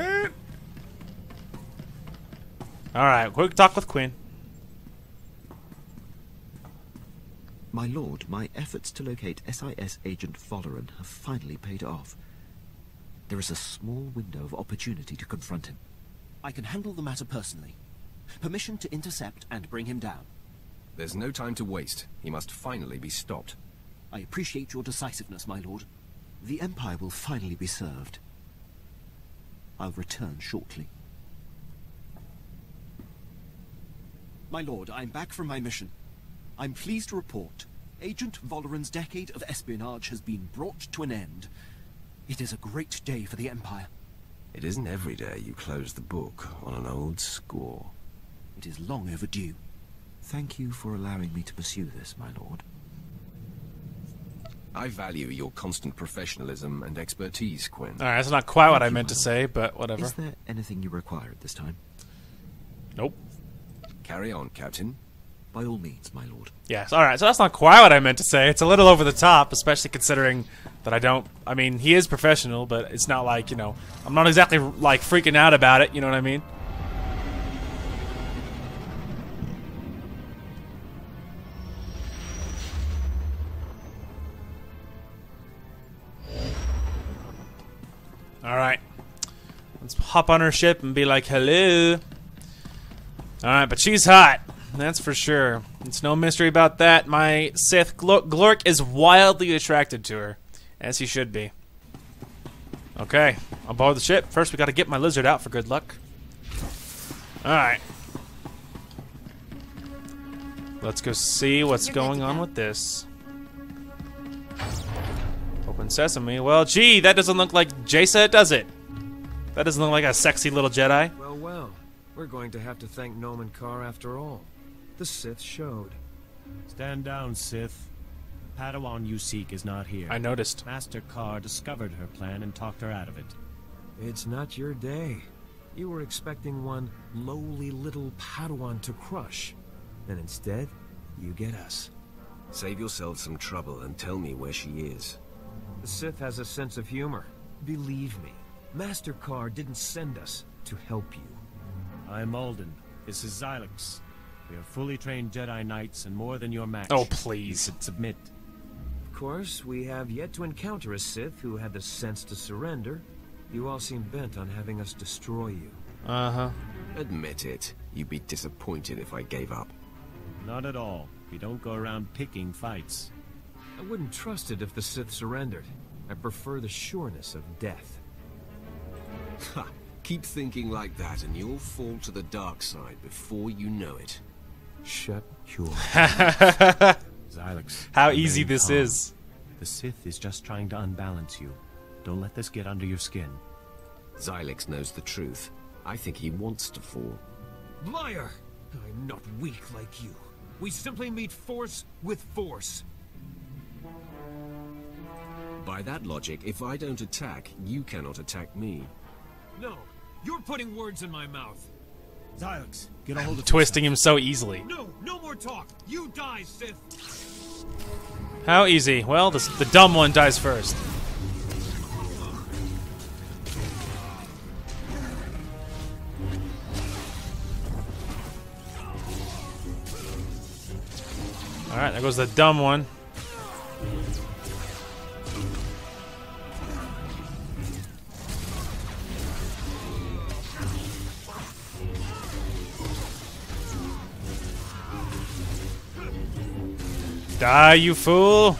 Alright, quick talk with Quinn. My lord, my efforts to locate SIS Agent Valoran have finally paid off. There is a small window of opportunity to confront him. I can handle the matter personally. Permission to intercept and bring him down. There's no time to waste. He must finally be stopped. I appreciate your decisiveness, my lord. The Empire will finally be served. I'll return shortly. My lord, I'm back from my mission. I'm pleased to report Agent Valoran's decade of espionage has been brought to an end. It is a great day for the Empire. It isn't every day you close the book on an old score. It is long overdue. Thank you for allowing me to pursue this, my lord. I value your constant professionalism and expertise, Quinn. Alright, that's not quite what I meant to say, but whatever. Is there anything you require at this time? Nope. Carry on, Captain. By all means, my lord. Yes, alright, so that's not quite what I meant to say. It's a little over the top, especially considering that I don't... I mean, he is professional, but it's not like, you know... I'm not exactly, like, freaking out about it, you know what I mean? Alright. Let's hop on her ship and be like, hello. Alright, but she's hot. That's for sure. It's no mystery about that. My Sith Glork is wildly attracted to her. As he should be. Okay, I'll board the ship. First, we gotta get my lizard out for good luck. Alright. Let's go see what's going on with this. Open sesame. Well, gee, that doesn't look like Jaesa, does it? That doesn't look like a sexy little Jedi. Well, well. We're going to have to thank Noman Carr after all. The Sith showed. Stand down, Sith. The Padawan you seek is not here. I noticed. Master Carr discovered her plan and talked her out of it. It's not your day. You were expecting one lowly little Padawan to crush. And instead, you get us. Save yourself some trouble and tell me where she is. The Sith has a sense of humor. Believe me, Master Carr didn't send us to help you. I'm Alden. This is Xylix. We are fully trained Jedi Knights and more than your match. Oh, please. You should submit. Of course, we have yet to encounter a Sith who had the sense to surrender. You all seem bent on having us destroy you. Uh-huh. Admit it. You'd be disappointed if I gave up. Not at all. We don't go around picking fights. I wouldn't trust it if the Sith surrendered. I prefer the sureness of death. Ha! Keep thinking like that and you'll fall to the dark side before you know it. Shut your Xylix. How easy this is. The Sith is just trying to unbalance you. Don't let this get under your skin. Xylix knows the truth. I think he wants to fall. Liar! I'm not weak like you. We simply meet force with force. By that logic, if I don't attack, you cannot attack me. No, you're putting words in my mouth. Xylex, get a hold of Twisting him so easily. No, no more talk. You die, Sith. How easy? Well, the dumb one dies first. Alright, there goes the dumb one. Die, you fool!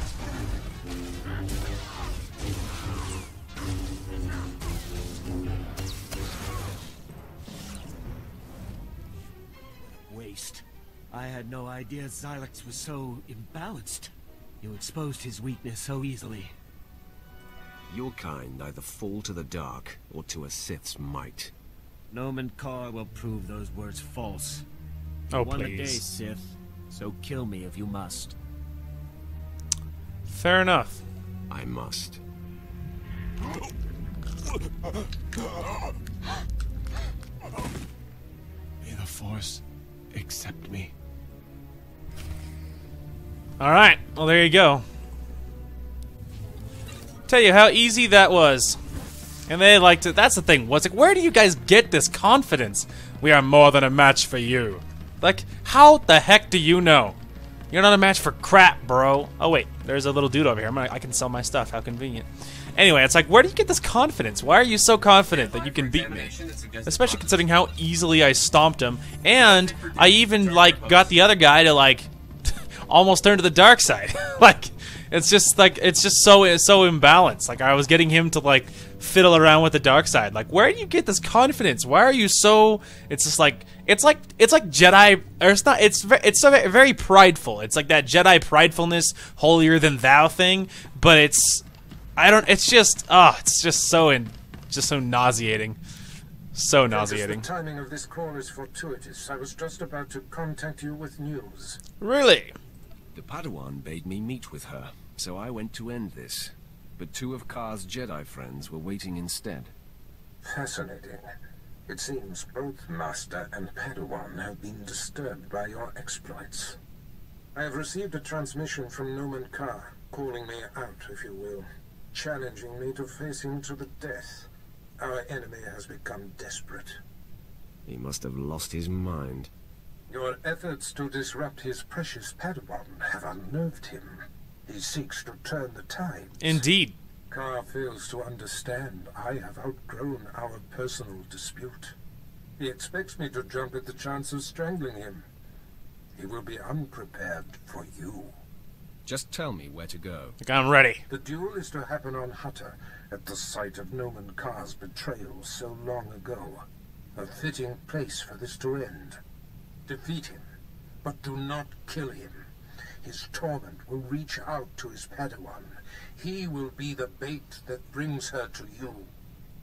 Waste. I had no idea Xylex was so imbalanced. You exposed his weakness so easily. Your kind neither fall to the dark or to a Sith's might. Nomen Karr will prove those words false. Oh, One a day, please. Sith. So kill me if you must. Fair enough. I must. May the Force accept me. Alright, well there you go. Tell you how easy that was. And they like to, that's the thing, what's like, where do you guys get this confidence? We are more than a match for you. Like, how the heck do you know? You're not a match for crap, bro. Oh wait, there's a little dude over here. I can sell my stuff, how convenient. Anyway, it's like, where do you get this confidence? Why are you so confident that you can beat me? Especially considering how easily I stomped him. And I even, like, got the other guy to, like, almost turn to the dark side. Like, it's just so imbalanced. Like, I was getting him to, like, fiddle around with the dark side. Like, where do you get this confidence? Why are you so? It's just like it's like Jedi, or it's not. It's so very prideful. It's like that Jedi pridefulness, holier than thou thing. But it's It's just so nauseating. So nauseating. The timing of this call is fortuitous. I was just about to contact you with news. Really? The Padawan bade me meet with her, so I went to end this. But 2 of Karr's Jedi friends were waiting instead. Fascinating. It seems both Master and Padawan have been disturbed by your exploits. I have received a transmission from Nomen Karr, calling me out, if you will, challenging me to face him to the death. Our enemy has become desperate. He must have lost his mind. Your efforts to disrupt his precious Padawan have unnerved him. He seeks to turn the tides. Indeed. Karr fails to understand I have outgrown our personal dispute. He expects me to jump at the chance of strangling him. He will be unprepared for you. Just tell me where to go. I'm ready. The duel is to happen on Hutta, at the site of Nomen Karr's betrayal so long ago. A fitting place for this to end. Defeat him, but do not kill him. His torment will reach out to his Padawan. He will be the bait that brings her to you.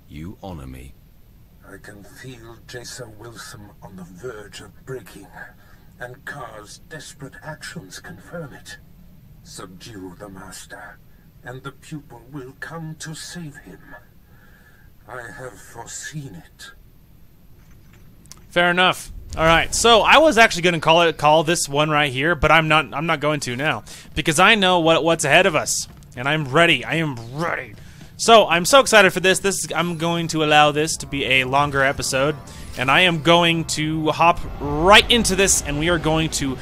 You honor me. I can feel Jaesa Wilson on the verge of breaking, and Karr's desperate actions confirm it. Subdue the Master, and the pupil will come to save him. I have foreseen it. Fair enough. All right, so I was actually going to call this one right here, but I'm not going to now because I know what's ahead of us, and I'm ready. I am ready. So I'm so excited for this. I'm going to allow this to be a longer episode, and I am going to hop right into this, and we are going to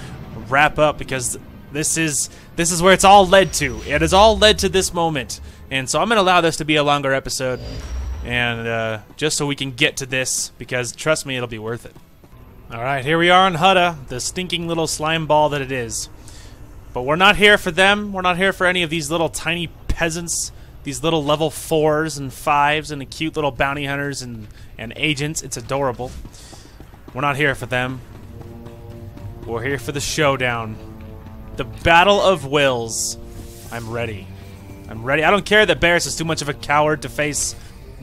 wrap up because this is where it's all led to. It has all led to this moment, and so I'm going to allow this to be a longer episode, and just so we can get to this because trust me, it'll be worth it. Alright, here we are on Hutta, the stinking little slime ball that it is. But we're not here for them. We're not here for any of these little tiny peasants, these little level 4s and 5s and the cute little bounty hunters and agents. It's adorable. We're not here for them. We're here for the showdown. The Battle of Wills. I'm ready. I'm ready. I don't care that Barris is too much of a coward to face...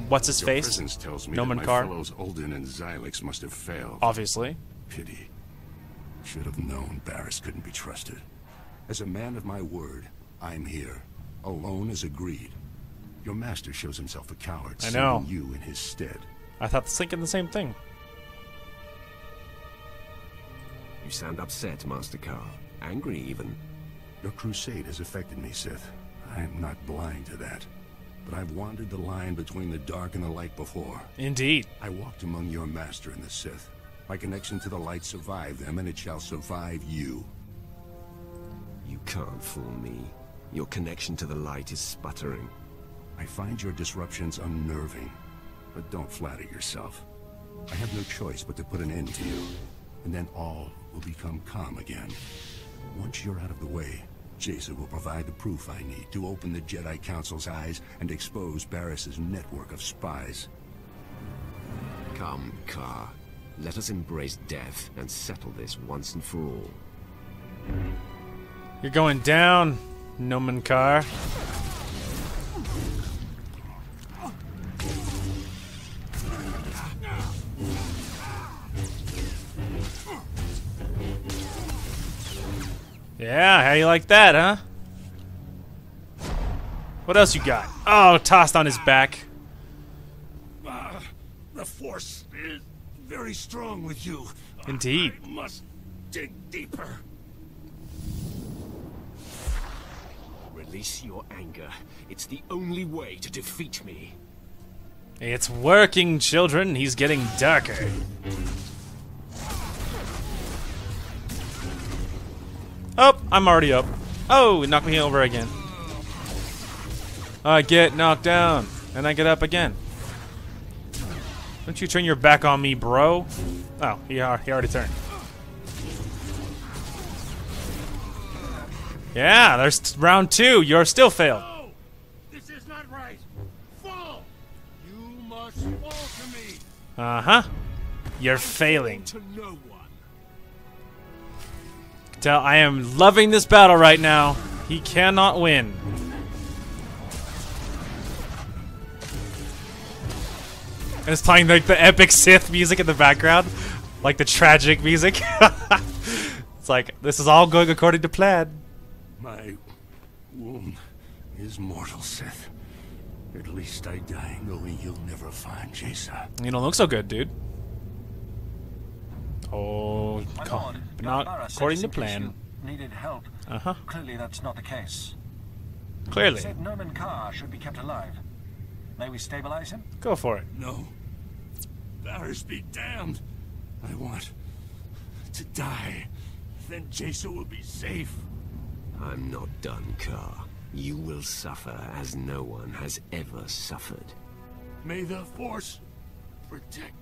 What's his face? Your presence tells me Nomen that Karr. my fellows Ulden and Xylex must have failed. Obviously. Pity. Should have known Barris couldn't be trusted. As a man of my word, I'm here. Alone as agreed. Your master shows himself a coward, I know. sending you in his stead. I thought thinking the same thing. You sound upset, Master Carl. Angry, even. Your crusade has affected me, Sith. I am not blind to that. But I've wandered the line between the dark and the light before. Indeed. I walked among your master and the Sith. My connection to the light survived them, and it shall survive you. You can't fool me. Your connection to the light is sputtering. I find your disruptions unnerving, but don't flatter yourself. I have no choice but to put an end to you, and then all will become calm again. Once you're out of the way, Jaesa will provide the proof I need to open the Jedi Council's eyes and expose Barris's network of spies. Come, Car. Let us embrace death and settle this once and for all. You're going down, Nomenkar. Yeah, how you like that, huh? What else you got? Oh, tossed on his back. The Force is very strong with you. Indeed. I must dig deeper. Release your anger. It's the only way to defeat me. It's working, children. He's getting darker. Oh, I'm already up. Oh, it knocked me over again. I get knocked down, and I get up again. Don't you turn your back on me, bro. Oh, he already turned. Yeah, there's round 2. You're still failed. No! This is not right. Fall! You must fall to me. Uh-huh. You're failing. To no one. Tell I am loving this battle right now. He cannot win. And it's playing like the epic Sith music in the background, like the tragic music. It's like this is all going according to plan. My wound is mortal, Sith. At least I die knowing you'll never find Jaesa. You don't look so good, dude. Oh, not according to plan. Needed help. Uh-huh. Clearly that's not the case. Clearly. You said Nomenkar should be kept alive. May we stabilize him? Go for it. No. Barris be damned. I want to die. Then Jaesa will be safe. I'm not done, Car. You will suffer as no one has ever suffered. May the Force protect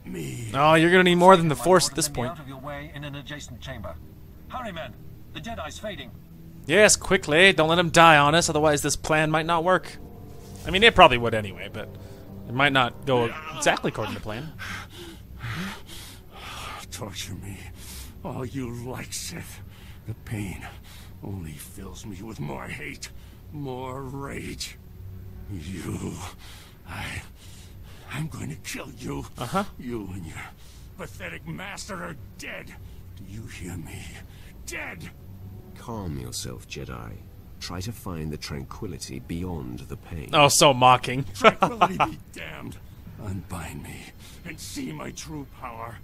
me. Oh, you're gonna need more than the Force at this point. Out of your way in an adjacent chamber. Hurry, men. The Jedi's fading. Yes, quickly. Don't let him die on us, otherwise this plan might not work. I mean, it probably would anyway, but it might not go exactly according to plan. Torture me all you like, Sith. The pain only fills me with more hate, more rage. I'm going to kill you. Uh-huh. You and your pathetic master are dead. Do you hear me? Dead! Calm yourself, Jedi. Try to find the tranquility beyond the pain. Oh, so mocking. Tranquility be damned. Unbind me and see my true power.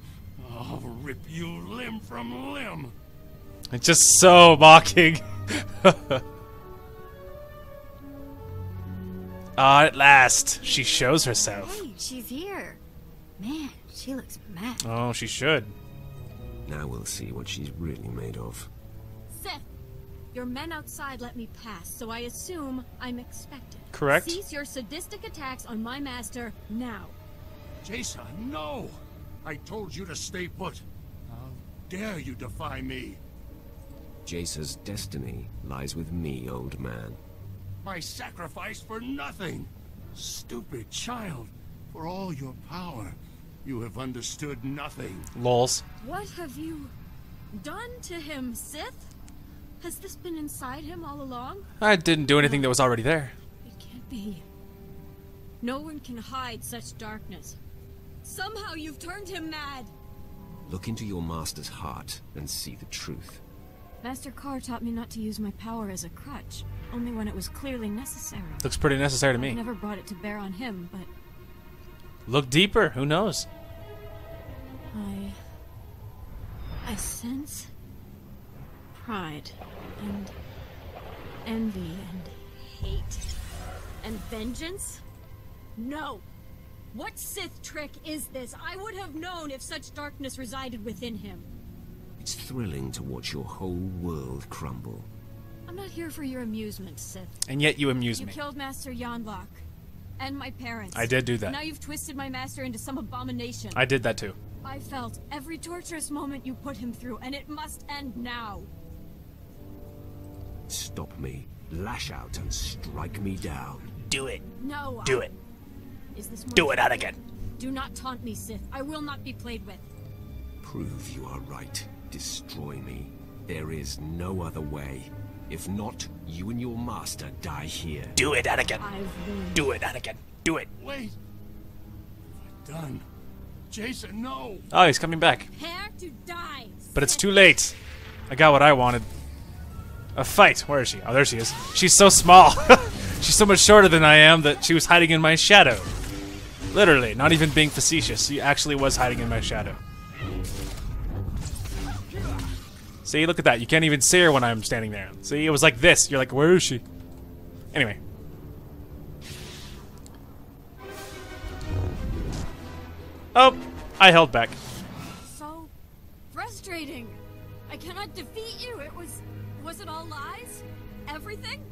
I'll rip you limb from limb. It's just so mocking. Ah, at last, she shows herself. Hey, she's here. Man, she looks mad. Oh, she should. Now we'll see what she's really made of. Sith, your men outside let me pass, so I assume I'm expected. Correct. Cease your sadistic attacks on my master now. Jaesa, no! I told you to stay put. How dare you defy me? Jace's destiny lies with me, old man. My sacrifice for nothing! Stupid child! For all your power, you have understood nothing. Lols. What have you done to him, Sith? Has this been inside him all along? I didn't do anything that was already there. It can't be. No one can hide such darkness. Somehow you've turned him mad. Look into your master's heart and see the truth. Master Carr taught me not to use my power as a crutch, only when it was clearly necessary. Looks pretty necessary to me. I never brought it to bear on him, but Look deeper. Who knows? I sense pride and envy and hate and vengeance. No! What Sith trick is this? I would have known if such darkness resided within him. It's thrilling to watch your whole world crumble. I'm not here for your amusement, Sith. And yet you amuse You me. killed Master Yanlok and my parents. I did do that. Now you've twisted my master into some abomination. I did that too. I felt every torturous moment you put him through, and it must end now. Stop me, lash out and strike me down. Do it. No. Do it. Is this more Do it out difficult? again. Do not taunt me, Sith. I will not be played with. Prove you are right. Destroy me. There is no other way. If not, you and your master die here. Do it, Anakin. I've won. Do it, Anakin. Do it. Wait. What have I done? Jason, no. Oh, he's coming back. Prepare to die. But it's too late. I got what I wanted. A fight. Where is she? Oh, there she is. She's so small. She's so much shorter than I am that she was hiding in my shadow. Literally, not even being facetious. She actually was hiding in my shadow. See, look at that. You can't even see her when I'm standing there. See, it was like this. You're like, where is she? Anyway. Oh, I held back. So frustrating. I cannot defeat you. Was it all lies? Everything?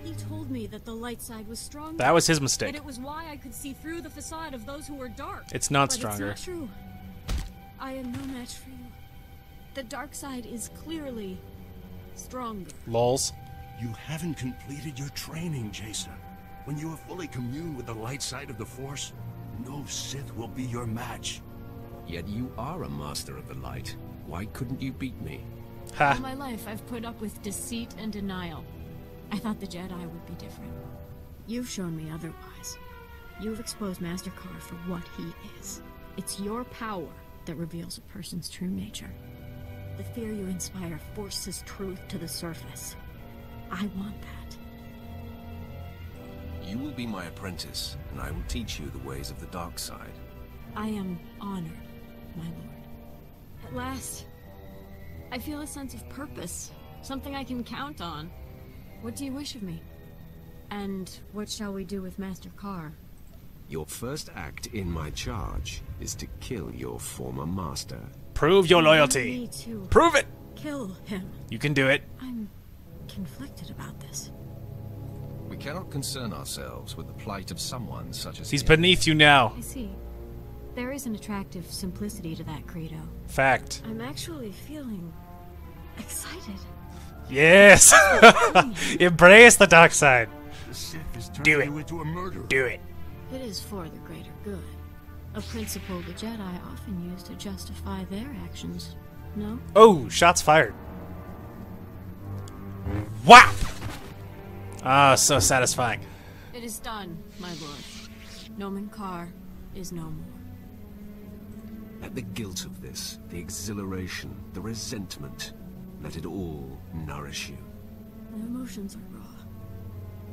He told me that the light side was strong. That was his mistake. And it was why I could see through the facade of those who were dark. It's not But stronger. It's not true. I am no match for you. The dark side is clearly stronger. Lols. You haven't completed your training, Jaesa. When you have fully communed with the light side of the Force, no Sith will be your match. Yet you are a master of the light. Why couldn't you beat me? Ha. All my life, I've put up with deceit and denial. I thought the Jedi would be different. You've shown me otherwise. You've exposed Master Carr for what he is. It's your power that reveals a person's true nature. The fear you inspire forces truth to the surface. I want that. You will be my apprentice, and I will teach you the ways of the dark side. I am honored, my lord. At last, I feel a sense of purpose, something I can count on. What do you wish of me? And what shall we do with Master Carr? Your first act in my charge is to kill your former master. Prove your You want loyalty. me to Prove it. Kill him. You can do it. I'm conflicted about this. We cannot concern ourselves with the plight of someone such as He's him. beneath you now. I see. There is an attractive simplicity to that credo. Fact. I'm actually feeling excited. Yes. Embrace the dark side. The Sith is Do turning it. you into a murderer. Do it. It is for the greater good. A principle the Jedi often use to justify their actions. No? Oh, shots fired. Wow. Ah, so satisfying. It is done, my lord. Nomen Carr is no more. Let the guilt of this, the exhilaration, the resentment, let it all nourish you. My emotions are raw.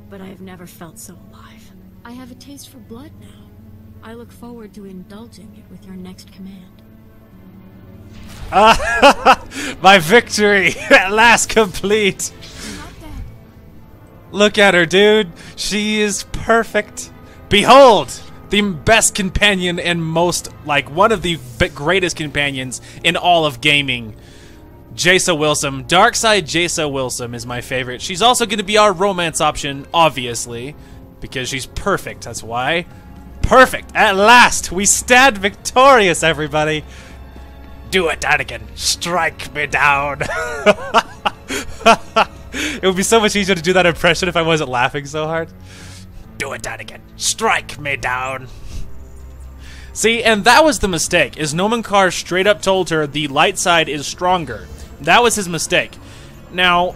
But I have never felt so alive. I have a taste for blood now. I look forward to indulging it with your next command. My victory at last complete. Look at her, dude. She is perfect. Behold, the best companion and most, like, one of the greatest companions in all of gaming. Jaesa Wilson. Darkside Jaesa Wilson is my favorite. She's also going to be our romance option, obviously, because she's perfect. That's why. Perfect. At last, we stand victorious, everybody. Do it, Anakin. Strike me down. It would be so much easier to do that impression if I wasn't laughing so hard. Do it, Anakin. Strike me down. See, and that was the mistake, is Nomen Carr straight up told her the light side is stronger. That was his mistake. Now,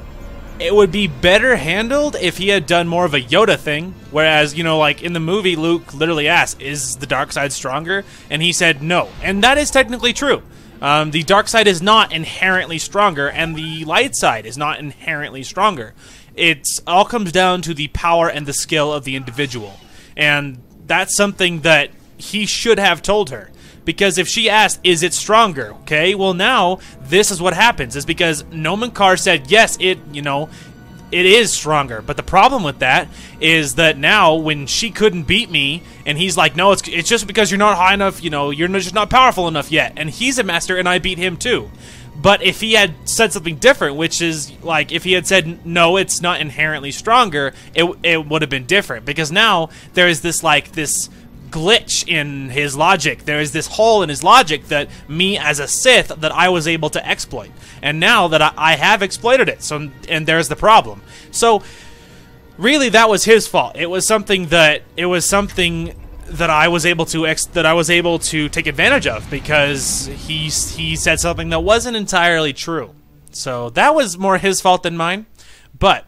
it would be better handled if he had done more of a Yoda thing, whereas, you know, like in the movie, Luke literally asked, is the dark side stronger? And he said no. And that is technically true. The dark side is not inherently stronger, and the light side is not inherently stronger. It all comes down to the power and the skill of the individual. And that's something that he should have told her. Because if she asked, is it stronger? Okay, well now, this is what happens. Is because Nomen Karr said, yes, it is stronger. But the problem with that is that now, when she couldn't beat me, and he's like, no, it's just because you're not high enough, you're just not powerful enough yet. And he's a master, and I beat him too. But if he had said something different, which is, like, if he had said, no, it's not inherently stronger, it would have been different. Because now, there is this, like, this glitch in his logic. There is this hole in his logic that me as a Sith that I was able to exploit. And now that I have exploited it, and there's the problem. So really that was his fault. It was something that I was able to take advantage of because he said something that wasn't entirely true. So that was more his fault than mine. But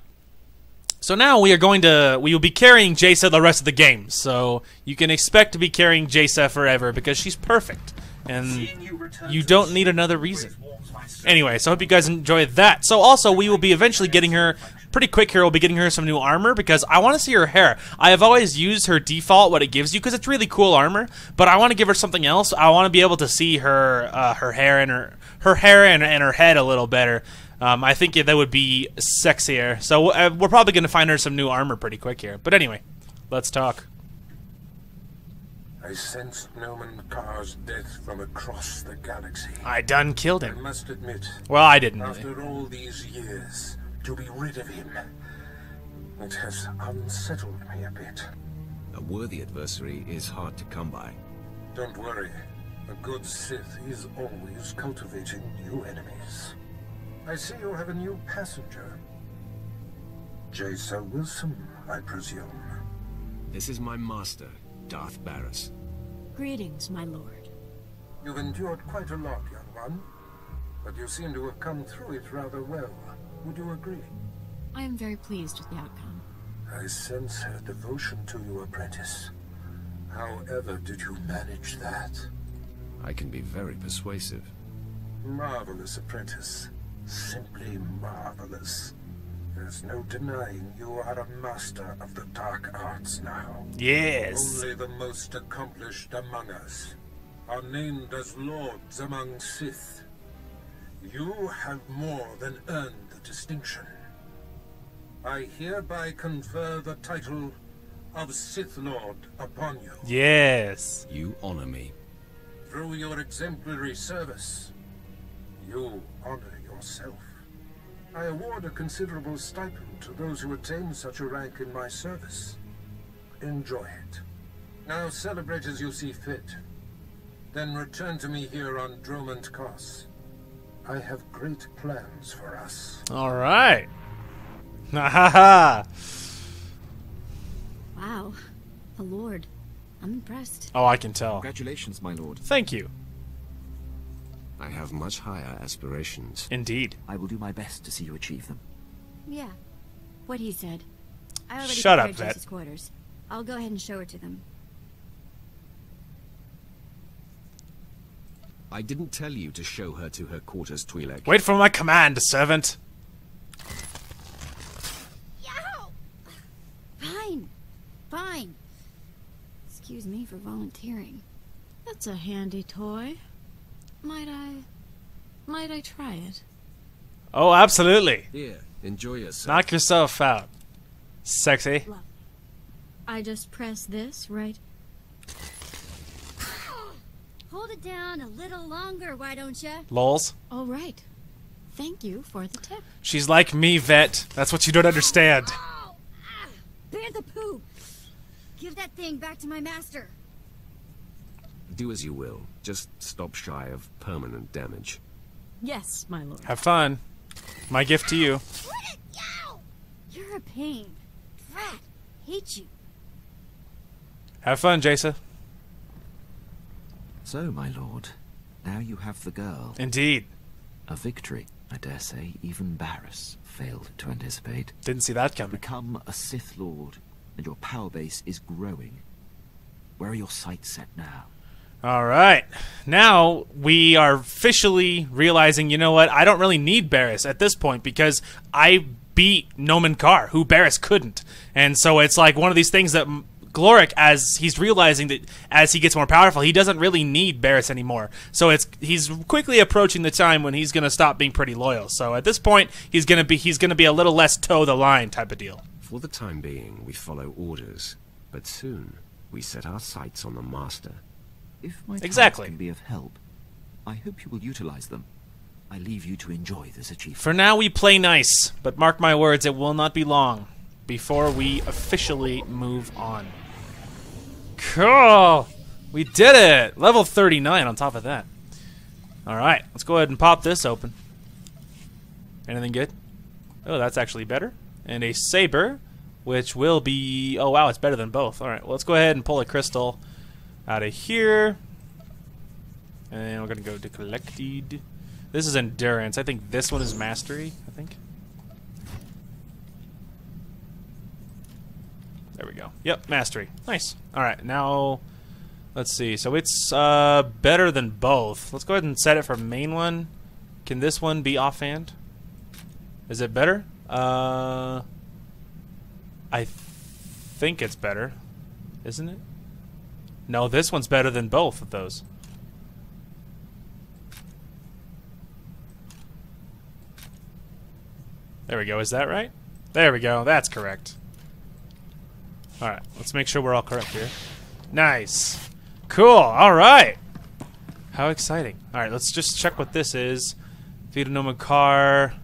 so now we will be carrying Jaesa the rest of the game. So you can expect to be carrying Jaesa forever because she's perfect. And you don't need another reason. Anyway, so I hope you guys enjoyed that. So also, we will be eventually getting her, pretty quick here, we'll be getting her some new armor because I want to see her hair. I have always used her default, what it gives you, because it's really cool armor, but I want to give her something else. I want to be able to see her hair and her hair and her head a little better. I think that would be sexier. So we're probably going to find her some new armor pretty quick here. But anyway, let's talk. I sensed Nomen Karr's death from across the galaxy. I done killed him. I must admit. Well, I didn't. After all these years, to be rid of him, it has unsettled me a bit. A worthy adversary is hard to come by. Don't worry. A good Sith is always cultivating new enemies. I see you have a new passenger. Jaesa Wilson, I presume. This is my master, Darth Barris. Greetings, my lord. You've endured quite a lot, young one. But you seem to have come through it rather well. Would you agree? I am very pleased with the outcome. I sense her devotion to you, apprentice. However did you manage that? I can be very persuasive. Marvelous, apprentice. Simply marvelous. There's no denying you are a master of the dark arts now. Yes. Only the most accomplished among us are named as lords among Sith. You have more than earned the distinction. I hereby confer the title of Sith Lord upon you. Yes. You honor me. Through your exemplary service, you honor yourself. I award a considerable stipend to those who attain such a rank in my service. Enjoy it. Now celebrate as you see fit. Then return to me here on Dromund Kos. I have great plans for us. All right. Ha ha ha. Wow. A lord. I'm impressed. Oh, I can tell. Congratulations, my lord. Thank you. I have much higher aspirations. Indeed. I will do my best to see you achieve them. Yeah. What he said. I already Shut up, prepared Vet. Jaesa's quarters. I'll go ahead and show her to them. I didn't tell you to show her to her quarters, Twi'lek. Wait for my command, servant. Yow! Fine. Fine. Excuse me for volunteering. That's a handy toy. Might I try it? Oh, absolutely. Here, enjoy yourself. Knock yourself out. Sexy. Lovely. I just press this, right? Hold it down a little longer, why don't ya? Lols. All right. Thank you for the tip. She's like me, Vet. That's what you don't understand. Bear the poo! Give that thing back to my master. Do as you will. Just stop shy of permanent damage. Yes, my lord. Have fun. My gift to you. You're a pain. Drat. Hate you. Have fun, Jaesa. So, my lord, now you have the girl. Indeed. A victory, I dare say, even Barris failed to anticipate. Didn't see that coming. Become a Sith Lord, and your power base is growing. Where are your sights set now? All right. Now we are officially realizing, you know what? I don't really need Barris at this point because I beat Nomen Karr, who Barris couldn't. And so it's like one of these things that Gloric, as he's realizing that as he gets more powerful, he doesn't really need Barris anymore. So he's quickly approaching the time when he's going to stop being pretty loyal. So at this point, he's going to be a little less toe the line type of deal. For the time being, we follow orders, but soon we set our sights on the Master. If my Exactly. can be of help, I hope you will utilize them. I leave you to enjoy this achievement. For now, we play nice, but mark my words, it will not be long before we officially move on. Cool! We did it! Level 39 on top of that. Alright, let's go ahead and pop this open. Anything good? Oh, that's actually better. And a saber, which will be... Oh, wow, it's better than both. Alright, well, let's go ahead and pull a crystal out of here. And we're going to go to collected. This is endurance. I think this one is mastery, I think. There we go. Yep, mastery. Nice. Alright, now let's see. So it's better than both. Let's go ahead and set it for main one. Can this one be offhand? Is it better? I think it's better. Isn't it? No, this one's better than both of those. There we go. Is that right? There we go. That's correct. Alright, let's make sure we're all correct here. Nice. Cool. Alright. How exciting. Alright, let's just check what this is. Feed a Nomen Karr.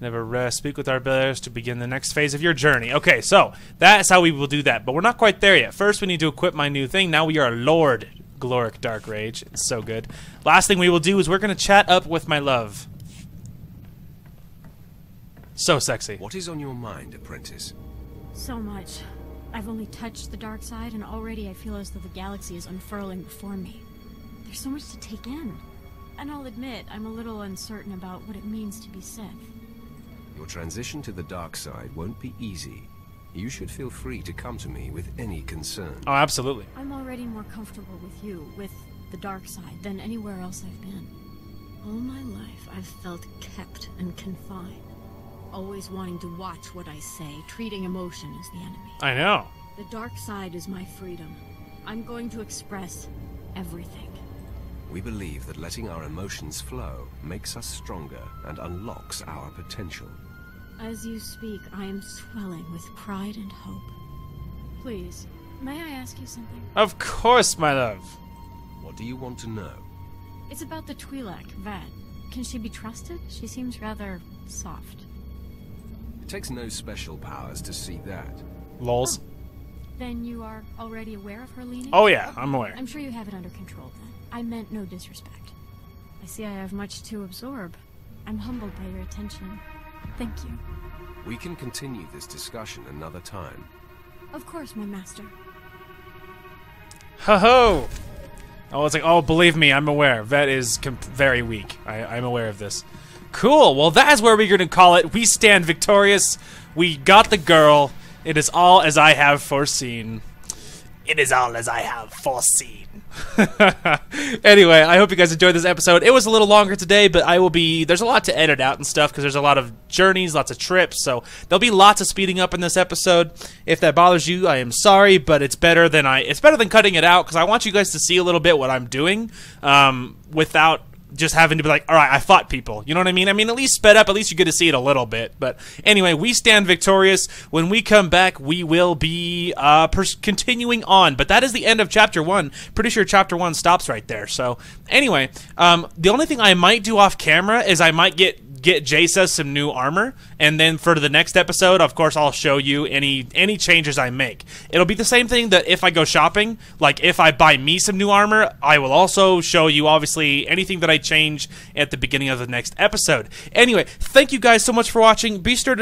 Never rest. Speak with our bears to begin the next phase of your journey. Okay, so that's how we will do that. But we're not quite there yet. First, we need to equip my new thing. Now we are Lord Gloric Dark Rage. It's so good. Last thing we will do is we're going to chat up with my love. So sexy. What is on your mind, apprentice? So much. I've only touched the dark side, and already I feel as though the galaxy is unfurling before me. There's so much to take in. And I'll admit, I'm a little uncertain about what it means to be Sith. Your transition to the dark side won't be easy. You should feel free to come to me with any concern. Oh, absolutely. I'm already more comfortable with you, with the dark side, than anywhere else I've been. All my life, I've felt kept and confined. Always wanting to watch what I say, treating emotion as the enemy. I know. The dark side is my freedom. I'm going to express everything. We believe that letting our emotions flow makes us stronger and unlocks our potential. As you speak, I am swelling with pride and hope. Please, may I ask you something? Of course, my love. What do you want to know? It's about the Twi'lek, Vad. Can she be trusted? She seems rather soft. It takes no special powers to see that. Lols. Oh. Then you are already aware of her leaning? Oh yeah, I'm aware. I'm sure you have it under control then. I meant no disrespect. I see I have much to absorb. I'm humbled by your attention. Thank you. We can continue this discussion another time. Of course, my master. Ho-ho! Oh, it's like, oh, believe me, I'm aware. Vet is very weak. I'm aware of this. Cool, well that is where we're going to call it. We stand victorious. We got the girl. It is all as I have foreseen. It is all as I have foreseen. Anyway, I hope you guys enjoyed this episode. It was a little longer today, but there's a lot to edit out and stuff because there's a lot of journeys, lots of trips, so there'll be lots of speeding up in this episode. If that bothers you, I am sorry, but it's better than cutting it out because I want you guys to see a little bit what I'm doing without just having to be like, all right, I fought people. You know what I mean? I mean, at least sped up. At least you get to see it a little bit. But anyway, we stand victorious. When we come back, we will be continuing on. But that is the end of Chapter 1. Pretty sure Chapter 1 stops right there. So anyway, the only thing I might do off camera is I might get Jaesa some new armor, and then for the next episode, of course, I'll show you any changes I make. It'll be the same thing that if I go shopping, like if I buy me some new armor, I will also show you obviously anything that I change at the beginning of the next episode. Anyway, thank you guys so much for watching. Be sure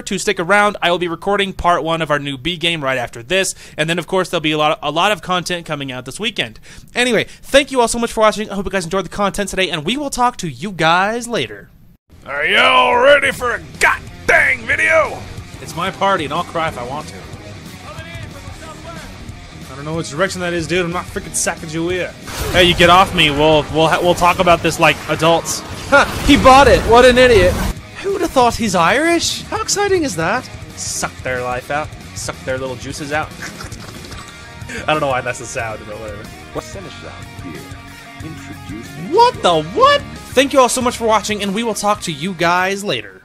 to stick around. I will be recording part 1 of our new B game right after this, and then of course there'll be a lot of content coming out this weekend. Anyway, thank you all so much for watching. I hope you guys enjoyed the content today, and we will talk to you guys later. Are y'all ready for a god-dang video? It's my party, and I'll cry if I want to. don't know which direction that is, dude. I'm not freaking Sacagawea. Hey, you get off me. We'll talk about this like adults. Ha! He bought it. What an idiot. Who would have thought he's Irish? How exciting is that? Suck their life out. Suck their little juices out. I don't know why that's the sound, but whatever. Finish that beer. Introduce me. What the what? Thank you all so much for watching, and we will talk to you guys later.